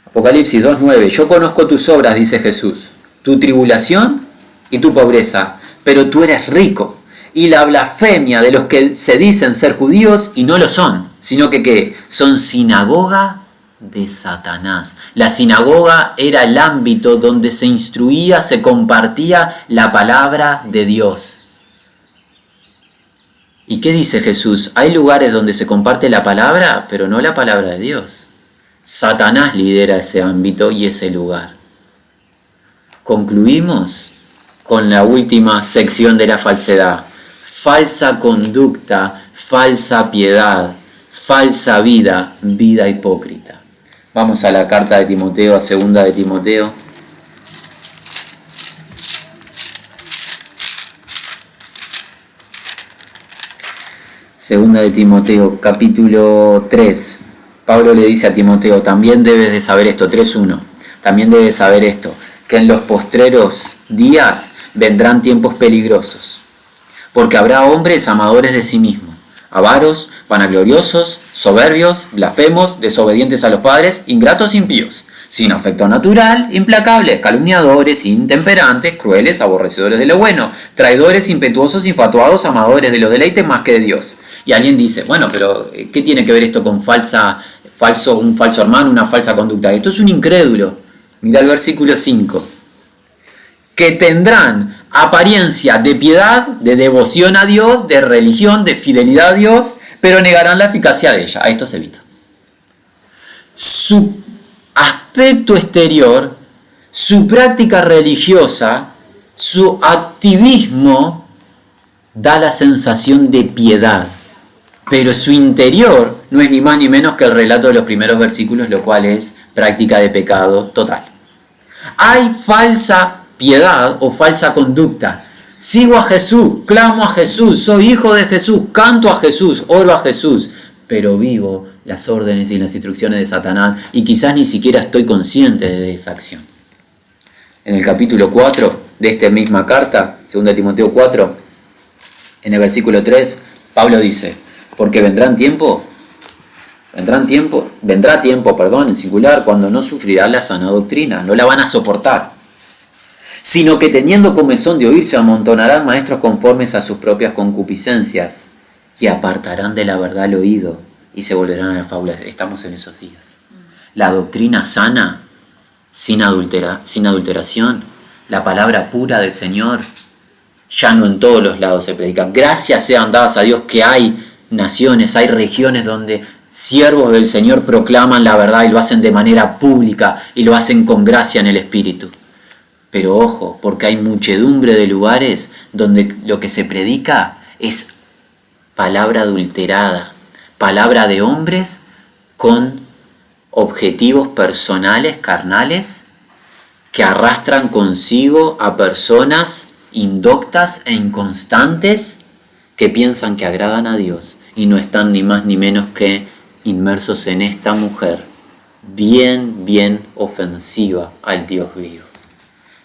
Apocalipsis 2, 9. Yo conozco tus obras, dice Jesús, tu tribulación y tu pobreza, pero tú eres rico. Y la blasfemia de los que se dicen ser judíos y no lo son, sino que ¿qué? Son sinagoga de Satanás. La sinagoga era el ámbito donde se instruía, se compartía la palabra de Dios. ¿Y qué dice Jesús? Hay lugares donde se comparte la palabra, pero no la palabra de Dios. Satanás lidera ese ámbito y ese lugar. Concluimos con la última sección de la falsedad. Falsa conducta, falsa piedad, falsa vida, vida hipócrita. Vamos a la carta de Timoteo, a segunda de Timoteo. Segunda de Timoteo, capítulo 3. Pablo le dice a Timoteo, también debes de saber esto, 3.1. También debes saber esto, que en los postreros días vendrán tiempos peligrosos, porque habrá hombres amadores de sí mismos, avaros, vanagloriosos, soberbios, blasfemos, desobedientes a los padres, ingratos, impíos, sin afecto natural, implacables, calumniadores, intemperantes, crueles, aborrecedores de lo bueno, traidores, impetuosos, infatuados, amadores de los deleites más que de Dios. Y alguien dice, bueno, pero ¿qué tiene que ver esto con un falso hermano, una falsa conducta? Esto es un incrédulo. Mira el versículo 5. Que tendrán apariencia de piedad, de devoción a Dios, de religión, de fidelidad a Dios, pero negarán la eficacia de ella. A esto se evita. Su aspecto exterior, su práctica religiosa, su activismo da la sensación de piedad, pero su interior no es ni más ni menos que el relato de los primeros versículos, lo cual es práctica de pecado total. Hay falsa piedad o falsa conducta. Sigo a Jesús, clamo a Jesús, soy hijo de Jesús, canto a Jesús, oro a Jesús, pero vivo las órdenes y las instrucciones de Satanás y quizás ni siquiera estoy consciente de esa acción. En el capítulo 4 de esta misma carta, 2 Timoteo 4, en el versículo 3, Pablo dice, porque vendrá tiempo, en singular, cuando no sufrirá la sana doctrina, no la van a soportar, sino que teniendo comezón de oír se amontonarán maestros conformes a sus propias concupiscencias y apartarán de la verdad el oído y se volverán a la fábula. Estamos en esos días. La doctrina sana, sin adulteración, la palabra pura del Señor, ya no en todos los lados se predica. Gracias sean dadas a Dios que hay naciones, hay regiones donde siervos del Señor proclaman la verdad y lo hacen de manera pública y lo hacen con gracia en el Espíritu. Pero ojo, porque hay muchedumbre de lugares donde lo que se predica es palabra adulterada, palabra de hombres con objetivos personales, carnales, que arrastran consigo a personas indoctas e inconstantes que piensan que agradan a Dios y no están ni más ni menos que inmersos en esta mujer bien ofensiva al Dios vivo.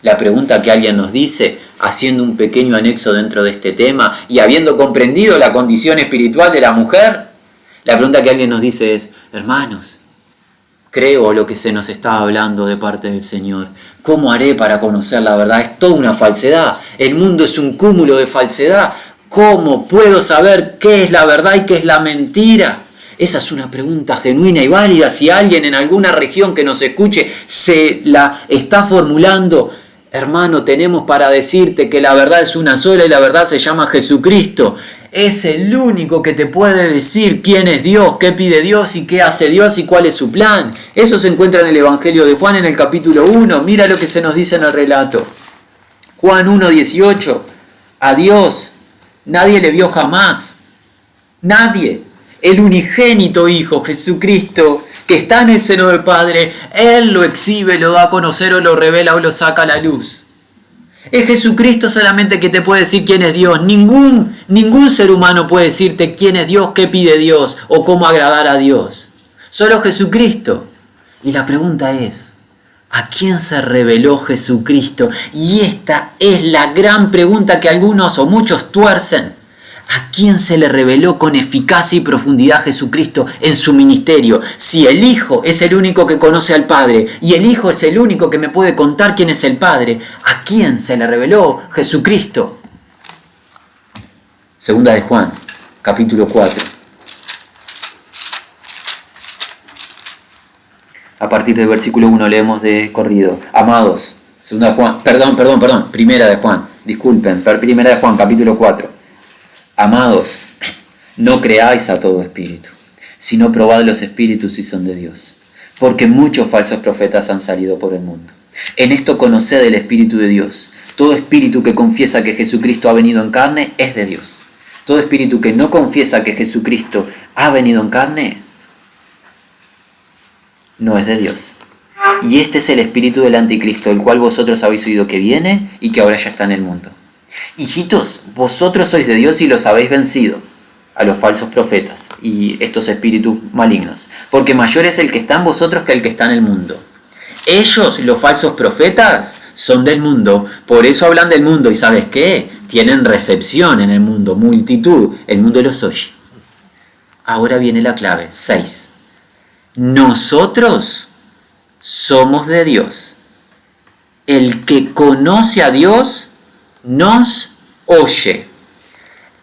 La pregunta que alguien nos dice, haciendo un pequeño anexo dentro de este tema y habiendo comprendido la condición espiritual de la mujer, la pregunta que alguien nos dice es, hermanos, creo lo que se nos está hablando de parte del Señor. ¿Cómo haré para conocer la verdad? Es toda una falsedad. El mundo es un cúmulo de falsedad. ¿Cómo puedo saber qué es la verdad y qué es la mentira? Esa es una pregunta genuina y válida. Si alguien en alguna región que nos escuche se la está formulando, hermano, tenemos para decirte que la verdad es una sola y la verdad se llama Jesucristo. Es el único que te puede decir quién es Dios, qué pide Dios y qué hace Dios y cuál es su plan. Eso se encuentra en el Evangelio de Juan en el capítulo 1. Mira lo que se nos dice en el relato. Juan 1:18. A Dios nadie le vio jamás. Nadie. El unigénito Hijo, Jesucristo, que está en el seno del Padre, Él lo exhibe, lo da a conocer o lo revela o lo saca a la luz. Es Jesucristo solamente que te puede decir quién es Dios. Ningún ser humano puede decirte quién es Dios, qué pide Dios o cómo agradar a Dios. Solo Jesucristo. Y la pregunta es, ¿a quién se reveló Jesucristo? Y esta es la gran pregunta que algunos o muchos tuercen. ¿A quién se le reveló con eficacia y profundidad Jesucristo en su ministerio? Si el Hijo es el único que conoce al Padre y el Hijo es el único que me puede contar quién es el Padre, ¿a quién se le reveló Jesucristo? Segunda de Juan, capítulo 4. A partir del versículo 1 leemos de corrido. Amados, segunda de Juan, primera de Juan, disculpen, primera de Juan, capítulo 4. Amados, no creáis a todo espíritu, sino probad los espíritus si son de Dios, porque muchos falsos profetas han salido por el mundo. En esto conoced el Espíritu de Dios. Todo espíritu que confiesa que Jesucristo ha venido en carne es de Dios. Todo espíritu que no confiesa que Jesucristo ha venido en carne no es de Dios. Y este es el espíritu del anticristo, el cual vosotros habéis oído que viene y que ahora ya está en el mundo. Hijitos, vosotros sois de Dios y los habéis vencido, a los falsos profetas y estos espíritus malignos, porque mayor es el que está en vosotros que el que está en el mundo. Ellos, los falsos profetas, son del mundo, por eso hablan del mundo y ¿sabes qué? Tienen recepción en el mundo, multitud, el mundo los oye. Ahora viene la clave, 6. Nosotros somos de Dios. El que conoce a Dios nos oye.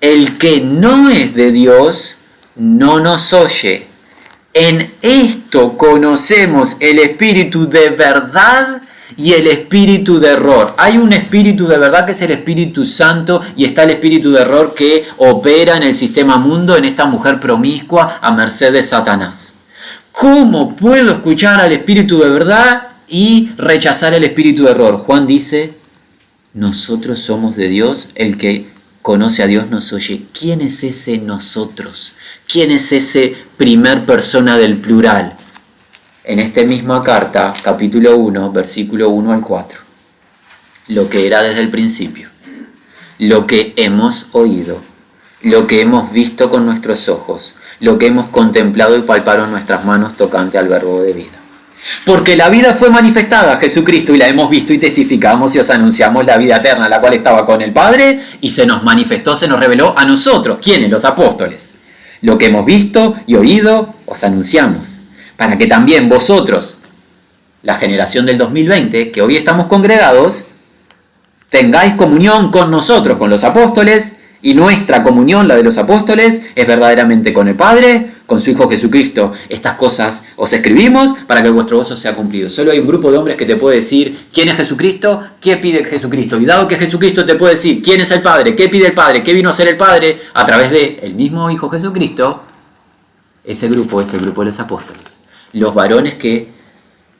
El que no es de Dios no nos oye. En esto conocemos el espíritu de verdad y el espíritu de error. Hay un espíritu de verdad que es el Espíritu Santo y está el espíritu de error que opera en el sistema mundo, en esta mujer promiscua a merced de Satanás. ¿Cómo puedo escuchar al espíritu de verdad y rechazar el espíritu de error? Juan dice, nosotros somos de Dios, el que conoce a Dios nos oye. ¿Quién es ese nosotros? ¿Quién es ese primer persona del plural? En esta misma carta, capítulo 1, versículo 1 al 4. Lo que era desde el principio, lo que hemos oído, lo que hemos visto con nuestros ojos, lo que hemos contemplado y palpado en nuestras manos tocante al verbo de vida. Porque la vida fue manifestada a Jesucristo y la hemos visto y testificamos y os anunciamos la vida eterna, la cual estaba con el Padre y se nos manifestó, se nos reveló a nosotros. ¿Quiénes? Los apóstoles. Lo que hemos visto y oído os anunciamos, para que también vosotros, la generación del 2020, que hoy estamos congregados, tengáis comunión con nosotros, con los apóstoles, y nuestra comunión, la de los apóstoles, es verdaderamente con el Padre, con su Hijo Jesucristo. Estas cosas os escribimos para que vuestro gozo sea cumplido. Solo hay un grupo de hombres que te puede decir quién es Jesucristo, qué pide Jesucristo. Y dado que Jesucristo te puede decir quién es el Padre, qué pide el Padre, qué vino a ser el Padre, a través del mismo Hijo Jesucristo, ese grupo es el grupo de los apóstoles. Los varones que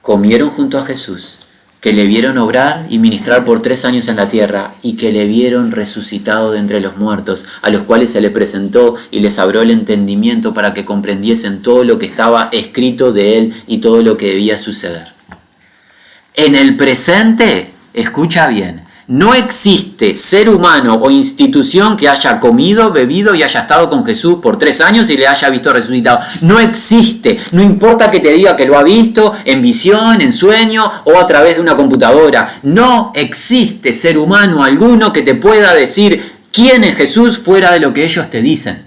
comieron junto a Jesús, que le vieron obrar y ministrar por 3 años en la tierra y que le vieron resucitado de entre los muertos, a los cuales se le presentó y les abrió el entendimiento para que comprendiesen todo lo que estaba escrito de él y todo lo que debía suceder. En el presente, escucha bien, no existe ser humano o institución que haya comido, bebido y haya estado con Jesús por 3 años y le haya visto resucitado. No existe. No importa que te diga que lo ha visto en visión, en sueño o a través de una computadora. No existe ser humano alguno que te pueda decir quién es Jesús fuera de lo que ellos te dicen.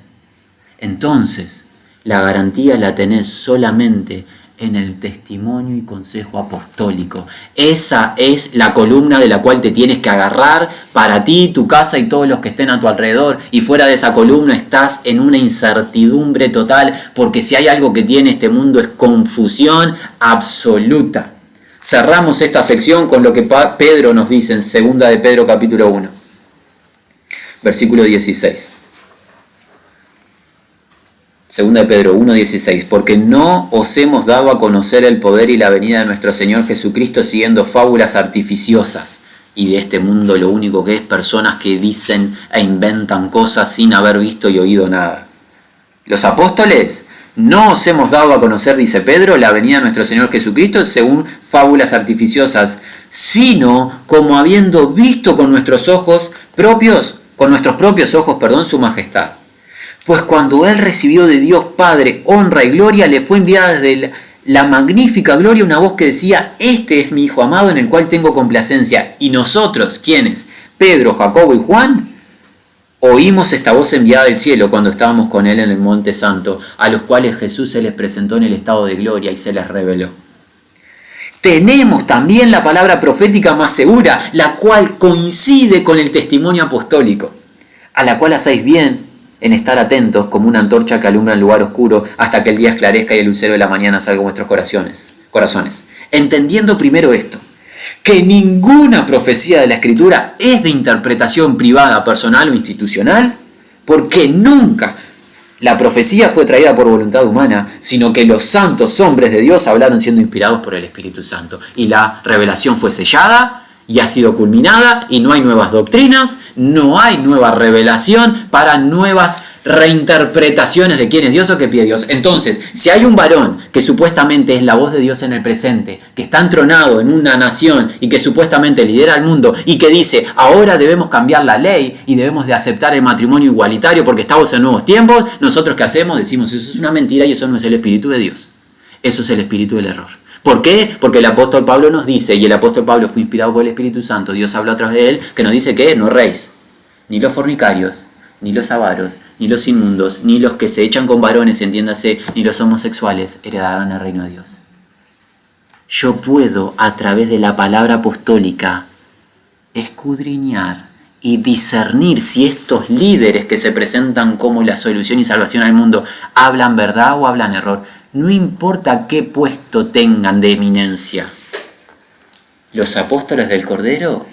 Entonces, la garantía la tenés solamente en el testimonio y consejo apostólico. Esa es la columna de la cual te tienes que agarrar para ti, tu casa y todos los que estén a tu alrededor. Y fuera de esa columna estás en una incertidumbre total, porque si hay algo que tiene este mundo es confusión absoluta. Cerramos esta sección con lo que Pedro nos dice en 2 de Pedro capítulo 1, versículo 16. 2 de Pedro 1:16, porque no os hemos dado a conocer el poder y la venida de nuestro Señor Jesucristo siguiendo fábulas artificiosas. Y de este mundo lo único que es personas que dicen e inventan cosas sin haber visto y oído nada. Los apóstoles, no os hemos dado a conocer, dice Pedro, la venida de nuestro Señor Jesucristo según fábulas artificiosas, sino como habiendo visto con nuestros propios ojos, su majestad. Pues cuando él recibió de Dios Padre honra y gloria, le fue enviada desde la magnífica gloria una voz que decía, este es mi Hijo amado en el cual tengo complacencia. Y nosotros, ¿quiénes? Pedro, Jacobo y Juan, oímos esta voz enviada del cielo cuando estábamos con él en el Monte Santo, a los cuales Jesús se les presentó en el estado de gloria y se les reveló. Tenemos también la palabra profética más segura, la cual coincide con el testimonio apostólico, a la cual hacéis bien en estar atentos como una antorcha que alumbra en lugar oscuro hasta que el día esclarezca y el lucero de la mañana salga en vuestros corazones. Entendiendo primero esto, que ninguna profecía de la Escritura es de interpretación privada, personal o institucional, porque nunca la profecía fue traída por voluntad humana, sino que los santos hombres de Dios hablaron siendo inspirados por el Espíritu Santo. Y la revelación fue sellada y ha sido culminada y no hay nuevas doctrinas, no hay nueva revelación para nuevas reinterpretaciones de quién es Dios o qué pide Dios. Entonces, si hay un varón que supuestamente es la voz de Dios en el presente, que está entronado en una nación y que supuestamente lidera el mundo y que dice, ahora debemos cambiar la ley y debemos de aceptar el matrimonio igualitario porque estamos en nuevos tiempos, nosotros ¿qué hacemos? Decimos, eso es una mentira y eso no es el Espíritu de Dios. Eso es el espíritu del error. ¿Por qué? Porque el apóstol Pablo nos dice, y el apóstol Pablo fue inspirado por el Espíritu Santo, Dios habló a través de él, que nos dice que no erréis, ni los fornicarios, ni los avaros, ni los inmundos, ni los que se echan con varones, entiéndase, ni los homosexuales heredarán el reino de Dios. Yo puedo, a través de la palabra apostólica, escudriñar y discernir si estos líderes que se presentan como la solución y salvación al mundo hablan verdad o hablan error. No importa qué puesto tengan de eminencia. Los apóstoles del Cordero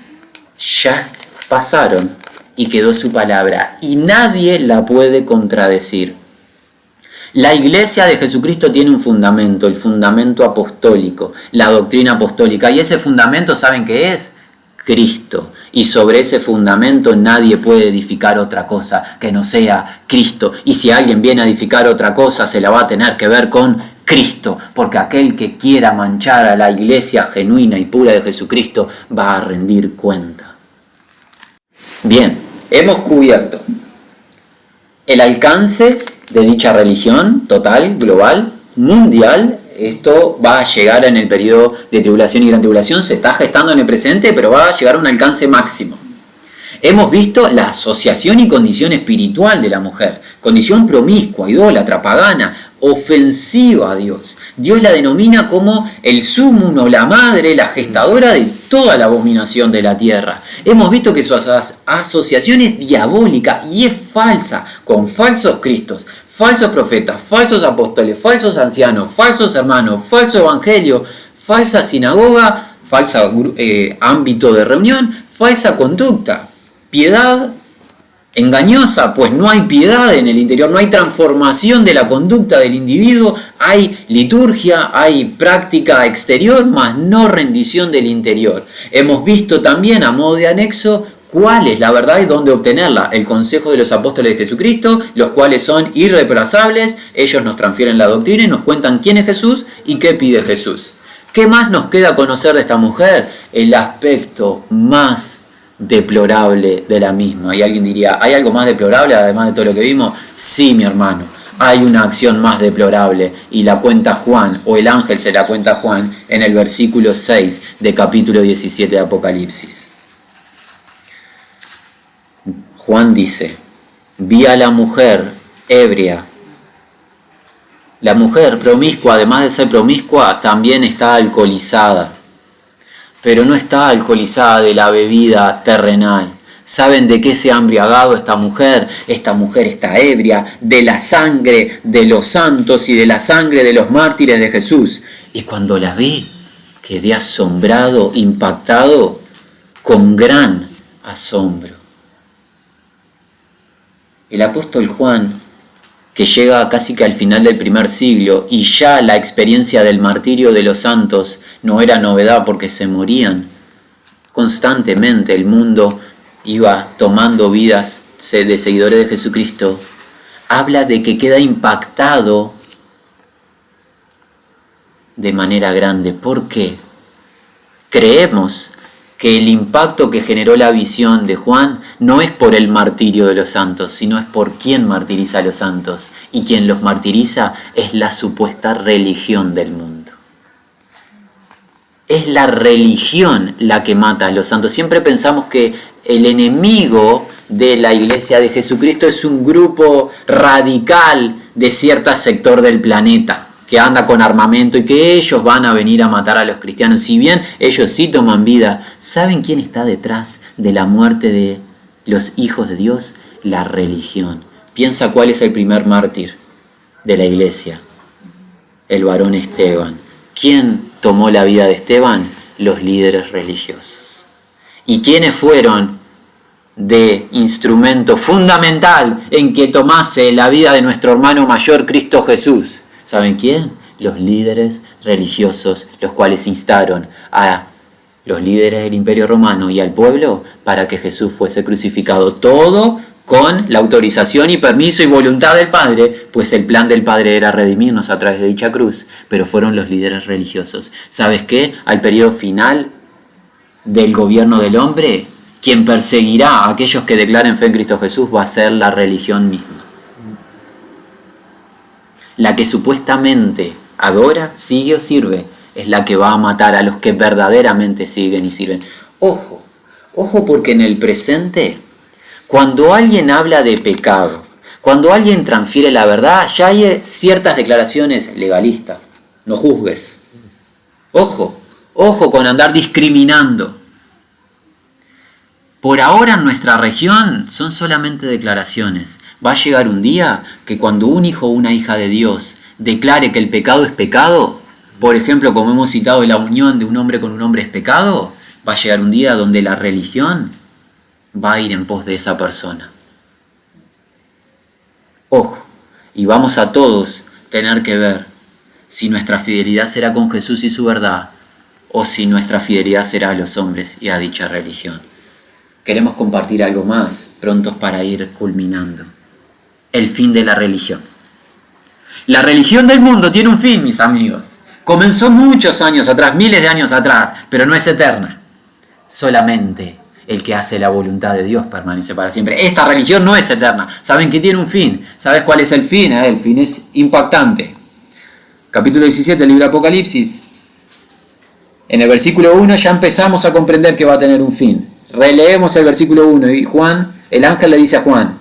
ya pasaron y quedó su palabra y nadie la puede contradecir. La Iglesia de Jesucristo tiene un fundamento, el fundamento apostólico, la doctrina apostólica, y ese fundamento, ¿saben qué es? Cristo. Y sobre ese fundamento nadie puede edificar otra cosa que no sea Cristo. Y si alguien viene a edificar otra cosa, se la va a tener que ver con Cristo, porque aquel que quiera manchar a la Iglesia genuina y pura de Jesucristo va a rendir cuenta. Bien, hemos cubierto el alcance de dicha religión total, global, mundial. Esto va a llegar en el periodo de tribulación y gran tribulación, se está gestando en el presente, pero va a llegar a un alcance máximo. Hemos visto la asociación y condición espiritual de la mujer, condición promiscua, idólatra, pagana, ofensiva a Dios. Dios la denomina como el sumum o la madre, la gestadora de toda la abominación de la tierra. Hemos visto que su asociación es diabólica y es falsa, con falsos cristos, falsos profetas, falsos apóstoles, falsos ancianos, falsos hermanos, falso evangelio, falsa sinagoga, falso ámbito de reunión, falsa conducta, piedad engañosa, pues no hay piedad en el interior, no hay transformación de la conducta del individuo, hay liturgia, hay práctica exterior, mas no rendición del interior. Hemos visto también, a modo de anexo, cuál es la verdad y dónde obtenerla. El consejo de los apóstoles de Jesucristo, los cuales son irreprochables. Ellos nos transfieren la doctrina y nos cuentan quién es Jesús y qué pide Jesús. ¿Qué más nos queda conocer de esta mujer? El aspecto más deplorable de la misma. Y alguien diría, ¿hay algo más deplorable además de todo lo que vimos? Sí, mi hermano, hay una acción más deplorable y la cuenta Juan, o el ángel se la cuenta a Juan en el versículo 6 de capítulo 17 de Apocalipsis. Juan dice, vi a la mujer ebria. La mujer promiscua, además de ser promiscua, también está alcoholizada. Pero no está alcoholizada de la bebida terrenal. ¿Saben de qué se ha embriagado esta mujer? Esta mujer está ebria de la sangre de los santos y de la sangre de los mártires de Jesús. Y cuando la vi, quedé asombrado, impactado, con gran asombro. El apóstol Juan, que llega casi que al final del primer siglo, y ya la experiencia del martirio de los santos no era novedad porque se morían constantemente, el mundo iba tomando vidas de seguidores de Jesucristo, habla de que queda impactado de manera grande. ¿Por qué? Creemos que el impacto que generó la visión de Juan no es por el martirio de los santos, sino es por quien martiriza a los santos. Y quien los martiriza es la supuesta religión del mundo. Es la religión la que mata a los santos. Siempre pensamos que el enemigo de la Iglesia de Jesucristo es un grupo radical de cierto sector del planeta, que anda con armamento y que ellos van a venir a matar a los cristianos. Si bien ellos sí toman vida, ¿saben quién está detrás de la muerte de los hijos de Dios? La religión. Piensa cuál es el primer mártir de la iglesia. El varón Esteban. ¿Quién tomó la vida de Esteban? Los líderes religiosos. ¿Y quiénes fueron de instrumento fundamental en que tomase la vida de nuestro hermano mayor Cristo Jesús? ¿Saben quién? Los líderes religiosos, los cuales instaron a los líderes del Imperio Romano y al pueblo para que Jesús fuese crucificado. Todo con la autorización y permiso y voluntad del Padre, pues el plan del Padre era redimirnos a través de dicha cruz, pero fueron los líderes religiosos. ¿Sabes qué? Al periodo final del gobierno del hombre, quien perseguirá a aquellos que declaren fe en Cristo Jesús va a ser la religión misma. La que supuestamente adora, sigue o sirve es la que va a matar a los que verdaderamente siguen y sirven. Ojo, ojo, porque en el presente, cuando alguien habla de pecado, cuando alguien transfiere la verdad, ya hay ciertas declaraciones legalistas. No juzgues. Ojo, ojo con andar discriminando. Por ahora en nuestra región son solamente declaraciones. Va a llegar un día que cuando un hijo o una hija de Dios declare que el pecado es pecado, por ejemplo, como hemos citado, la unión de un hombre con un hombre es pecado, va a llegar un día donde la religión va a ir en pos de esa persona. Ojo, y vamos a todos tener que ver si nuestra fidelidad será con Jesús y su verdad, o si nuestra fidelidad será a los hombres y a dicha religión. Queremos compartir algo más, prontos para ir culminando. El fin de la religión. La religión del mundo tiene un fin, mis amigos. Comenzó muchos años atrás, miles de años atrás, pero no es eterna. Solamente el que hace la voluntad de Dios permanece para siempre. Esta religión no es eterna. Saben que tiene un fin. ¿Sabes cuál es el fin? El fin es impactante. Capítulo 17 del libro de Apocalipsis. En el versículo 1 ya empezamos a comprender que va a tener un fin. Releemos el versículo 1 y Juan, el ángel le dice a Juan: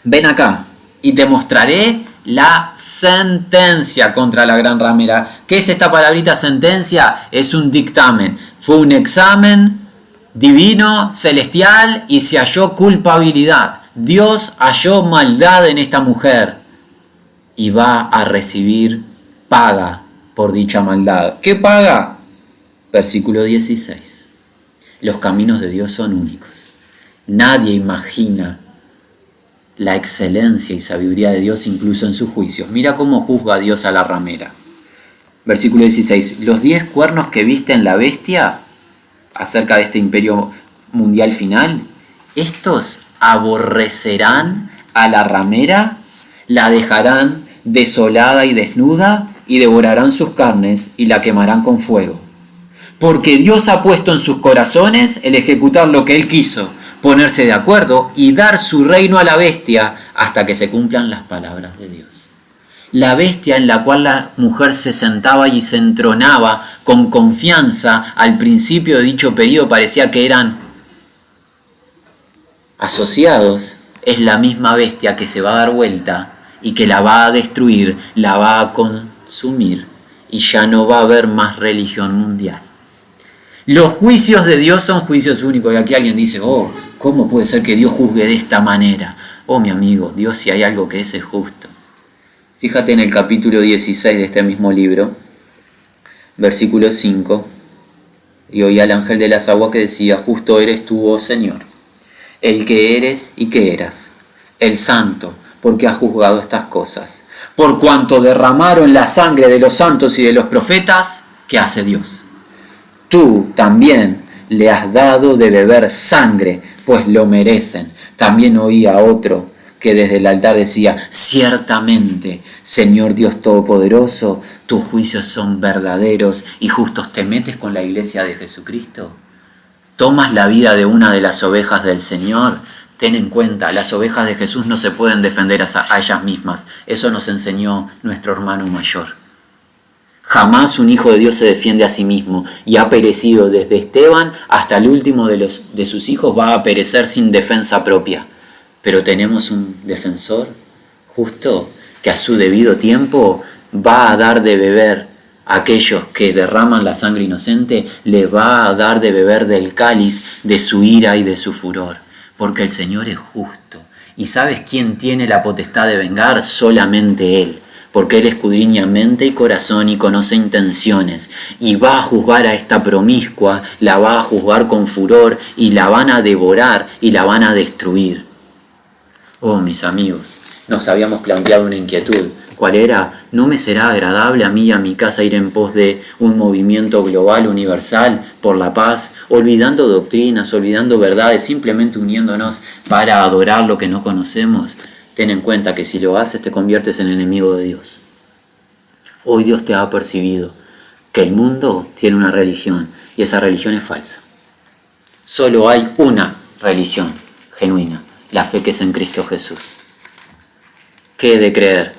ven acá y te mostraré la sentencia contra la gran ramera. ¿Qué es esta palabrita sentencia? Es un dictamen. Fue un examen divino, celestial, y se halló culpabilidad. Dios halló maldad en esta mujer y va a recibir paga por dicha maldad. ¿Qué paga? Versículo 16. Los caminos de Dios son únicos. Nadie imagina la excelencia y sabiduría de Dios incluso en sus juicios. Mira cómo juzga a Dios a la ramera. Versículo 16. Los 10 cuernos que viste en la bestia, acerca de este imperio mundial final, estos aborrecerán a la ramera, la dejarán desolada y desnuda, y devorarán sus carnes y la quemarán con fuego. Porque Dios ha puesto en sus corazones el ejecutar lo que Él quiso, ponerse de acuerdo y dar su reino a la bestia hasta que se cumplan las palabras de Dios. La bestia en la cual la mujer se sentaba y se entronaba con confianza al principio de dicho periodo, parecía que eran asociados, es la misma bestia que se va a dar vuelta y que la va a destruir, la va a consumir, y ya no va a haber más religión mundial. Los juicios de Dios son juicios únicos. Y aquí alguien dice: oh, ¿cómo puede ser que Dios juzgue de esta manera? Oh, mi amigo, Dios, si hay algo que es justo. Fíjate en el capítulo 16 de este mismo libro, versículo 5. Y oí al ángel de las aguas que decía: justo eres tú, oh Señor, el que eres y que eras, el santo, porque has juzgado estas cosas. Por cuanto derramaron la sangre de los santos y de los profetas, ¿qué hace Dios? Tú también le has dado de beber sangre, pues lo merecen. También oí a otro que desde el altar decía: ciertamente, Señor Dios Todopoderoso, tus juicios son verdaderos y justos. ¿Te metes con la iglesia de Jesucristo? ¿Tomas la vida de una de las ovejas del Señor? Ten en cuenta, las ovejas de Jesús no se pueden defender a ellas mismas. Eso nos enseñó nuestro hermano mayor. Jamás un hijo de Dios se defiende a sí mismo, y ha perecido desde Esteban hasta el último de sus hijos, va a perecer sin defensa propia. Pero tenemos un defensor justo que a su debido tiempo va a dar de beber a aquellos que derraman la sangre inocente, le va a dar de beber del cáliz de su ira y de su furor, porque el Señor es justo. ¿Y sabes quién tiene la potestad de vengar? Solamente Él. Porque Él escudriña mente y corazón y conoce intenciones, y va a juzgar a esta promiscua, la va a juzgar con furor, y la van a devorar y la van a destruir. Oh, mis amigos, nos habíamos planteado una inquietud. ¿Cuál era? ¿No me será agradable a mí y a mi casa ir en pos de un movimiento global, universal, por la paz, olvidando doctrinas, olvidando verdades, simplemente uniéndonos para adorar lo que no conocemos? Ten en cuenta que si lo haces te conviertes en enemigo de Dios. Hoy Dios te ha percibido que el mundo tiene una religión y esa religión es falsa. Solo hay una religión genuina, la fe que es en Cristo Jesús. ¿Qué he de creer?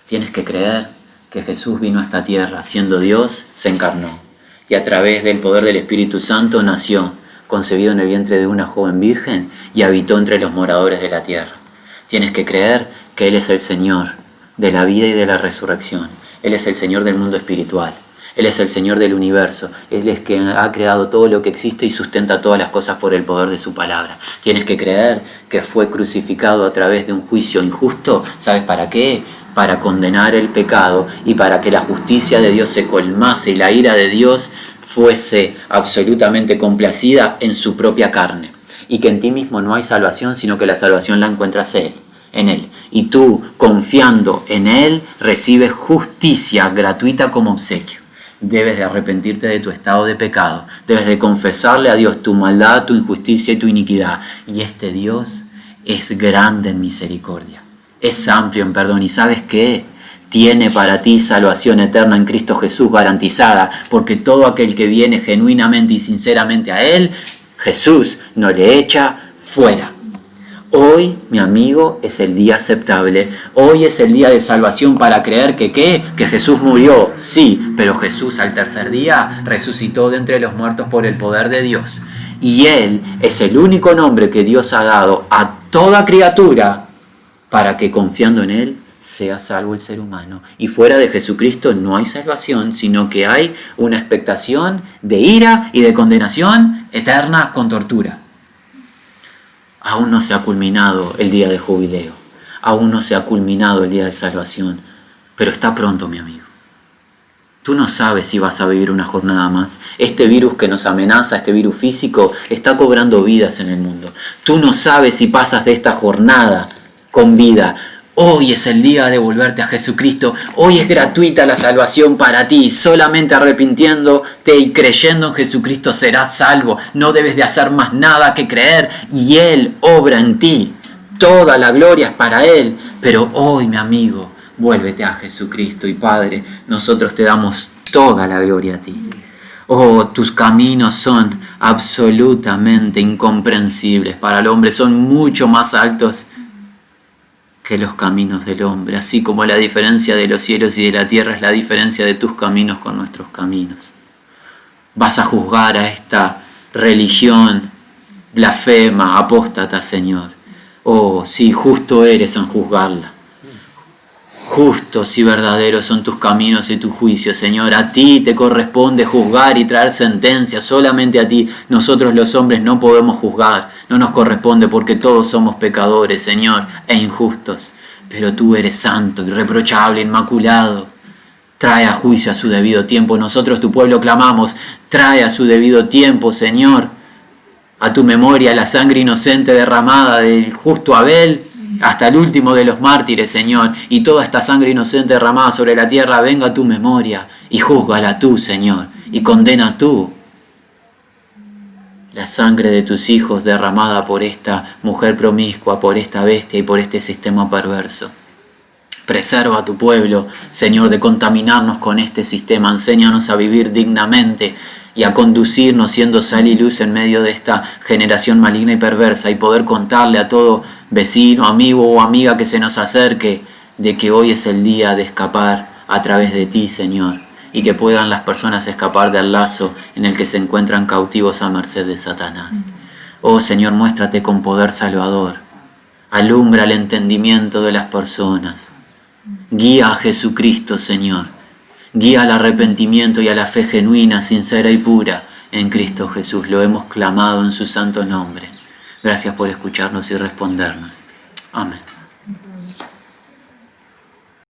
Tienes que creer que Jesús vino a esta tierra, siendo Dios, se encarnó y a través del poder del Espíritu Santo nació, concebido en el vientre de una joven virgen y habitó entre los moradores de la tierra. Tienes que creer que Él es el Señor de la vida y de la resurrección. Él es el Señor del mundo espiritual. Él es el Señor del universo. Él es quien ha creado todo lo que existe y sustenta todas las cosas por el poder de su palabra. Tienes que creer que fue crucificado a través de un juicio injusto. ¿Sabes para qué? Para condenar el pecado y para que la justicia de Dios se colmase y la ira de Dios fuese absolutamente complacida en su propia carne. Y que en ti mismo no hay salvación, sino que la salvación la encuentras en Él. Y tú, confiando en Él, recibes justicia gratuita como obsequio. Debes de arrepentirte de tu estado de pecado. Debes de confesarle a Dios tu maldad, tu injusticia y tu iniquidad. Y este Dios es grande en misericordia. Es amplio en perdón. ¿Y sabes qué? Tiene para ti salvación eterna en Cristo Jesús garantizada. Porque todo aquel que viene genuinamente y sinceramente a Él, Jesús no le echa fuera. Hoy, mi amigo, es el día aceptable. Hoy es el día de salvación para creer que ¿qué? Que Jesús murió, sí, pero Jesús al tercer día resucitó de entre los muertos por el poder de Dios. Y Él es el único nombre que Dios ha dado a toda criatura para que confiando en Él sea salvo el ser humano. Y fuera de Jesucristo no hay salvación, sino que hay una expectación de ira y de condenación eterna con tortura. Aún no se ha culminado el día de jubileo, aún no se ha culminado el día de salvación, pero está pronto, mi amigo. Tú no sabes si vas a vivir una jornada más. Este virus que nos amenaza, este virus físico, está cobrando vidas en el mundo. Tú no sabes si pasas de esta jornada con vida. Hoy es el día de volverte a Jesucristo. Hoy es gratuita la salvación para ti. Solamente arrepintiéndote y creyendo en Jesucristo serás salvo. No debes de hacer más nada que creer y Él obra en ti. Toda la gloria es para Él. Pero hoy, mi amigo, vuélvete a Jesucristo. Y Padre, nosotros te damos toda la gloria a ti. Oh, tus caminos son absolutamente incomprensibles para el hombre. Son mucho más altos que los caminos del hombre, así como la diferencia de los cielos y de la tierra es la diferencia de tus caminos con nuestros caminos. Vas a juzgar a esta religión blasfema, apóstata, Señor. Oh, sí, justo eres en juzgarla. Justos y verdaderos son tus caminos y tus juicios, Señor. A ti te corresponde juzgar y traer sentencia, solamente a ti. Nosotros los hombres no podemos juzgar, no nos corresponde porque todos somos pecadores, Señor, e injustos. Pero tú eres santo, irreprochable, inmaculado. Trae a juicio a su debido tiempo. Nosotros, tu pueblo, clamamos, trae a su debido tiempo, Señor, a tu memoria la sangre inocente derramada del justo Abel, hasta el último de los mártires, Señor, y toda esta sangre inocente derramada sobre la tierra venga a tu memoria y júzgala tú, Señor, y condena tú la sangre de tus hijos derramada por esta mujer promiscua, por esta bestia y por este sistema perverso. Preserva a tu pueblo, Señor, de contaminarnos con este sistema. Enséñanos a vivir dignamente y a conducirnos siendo sal y luz en medio de esta generación maligna y perversa y poder contarle a todo vecino, amigo o amiga que se nos acerque de que hoy es el día de escapar a través de ti, Señor, y que puedan las personas escapar del lazo en el que se encuentran cautivos a merced de Satanás. Oh Señor, muéstrate con poder salvador, alumbra el entendimiento de las personas, guía a Jesucristo, Señor, guía al arrepentimiento y a la fe genuina, sincera y pura en Cristo Jesús. Lo hemos clamado en su santo nombre. Gracias por escucharnos y respondernos. Amén.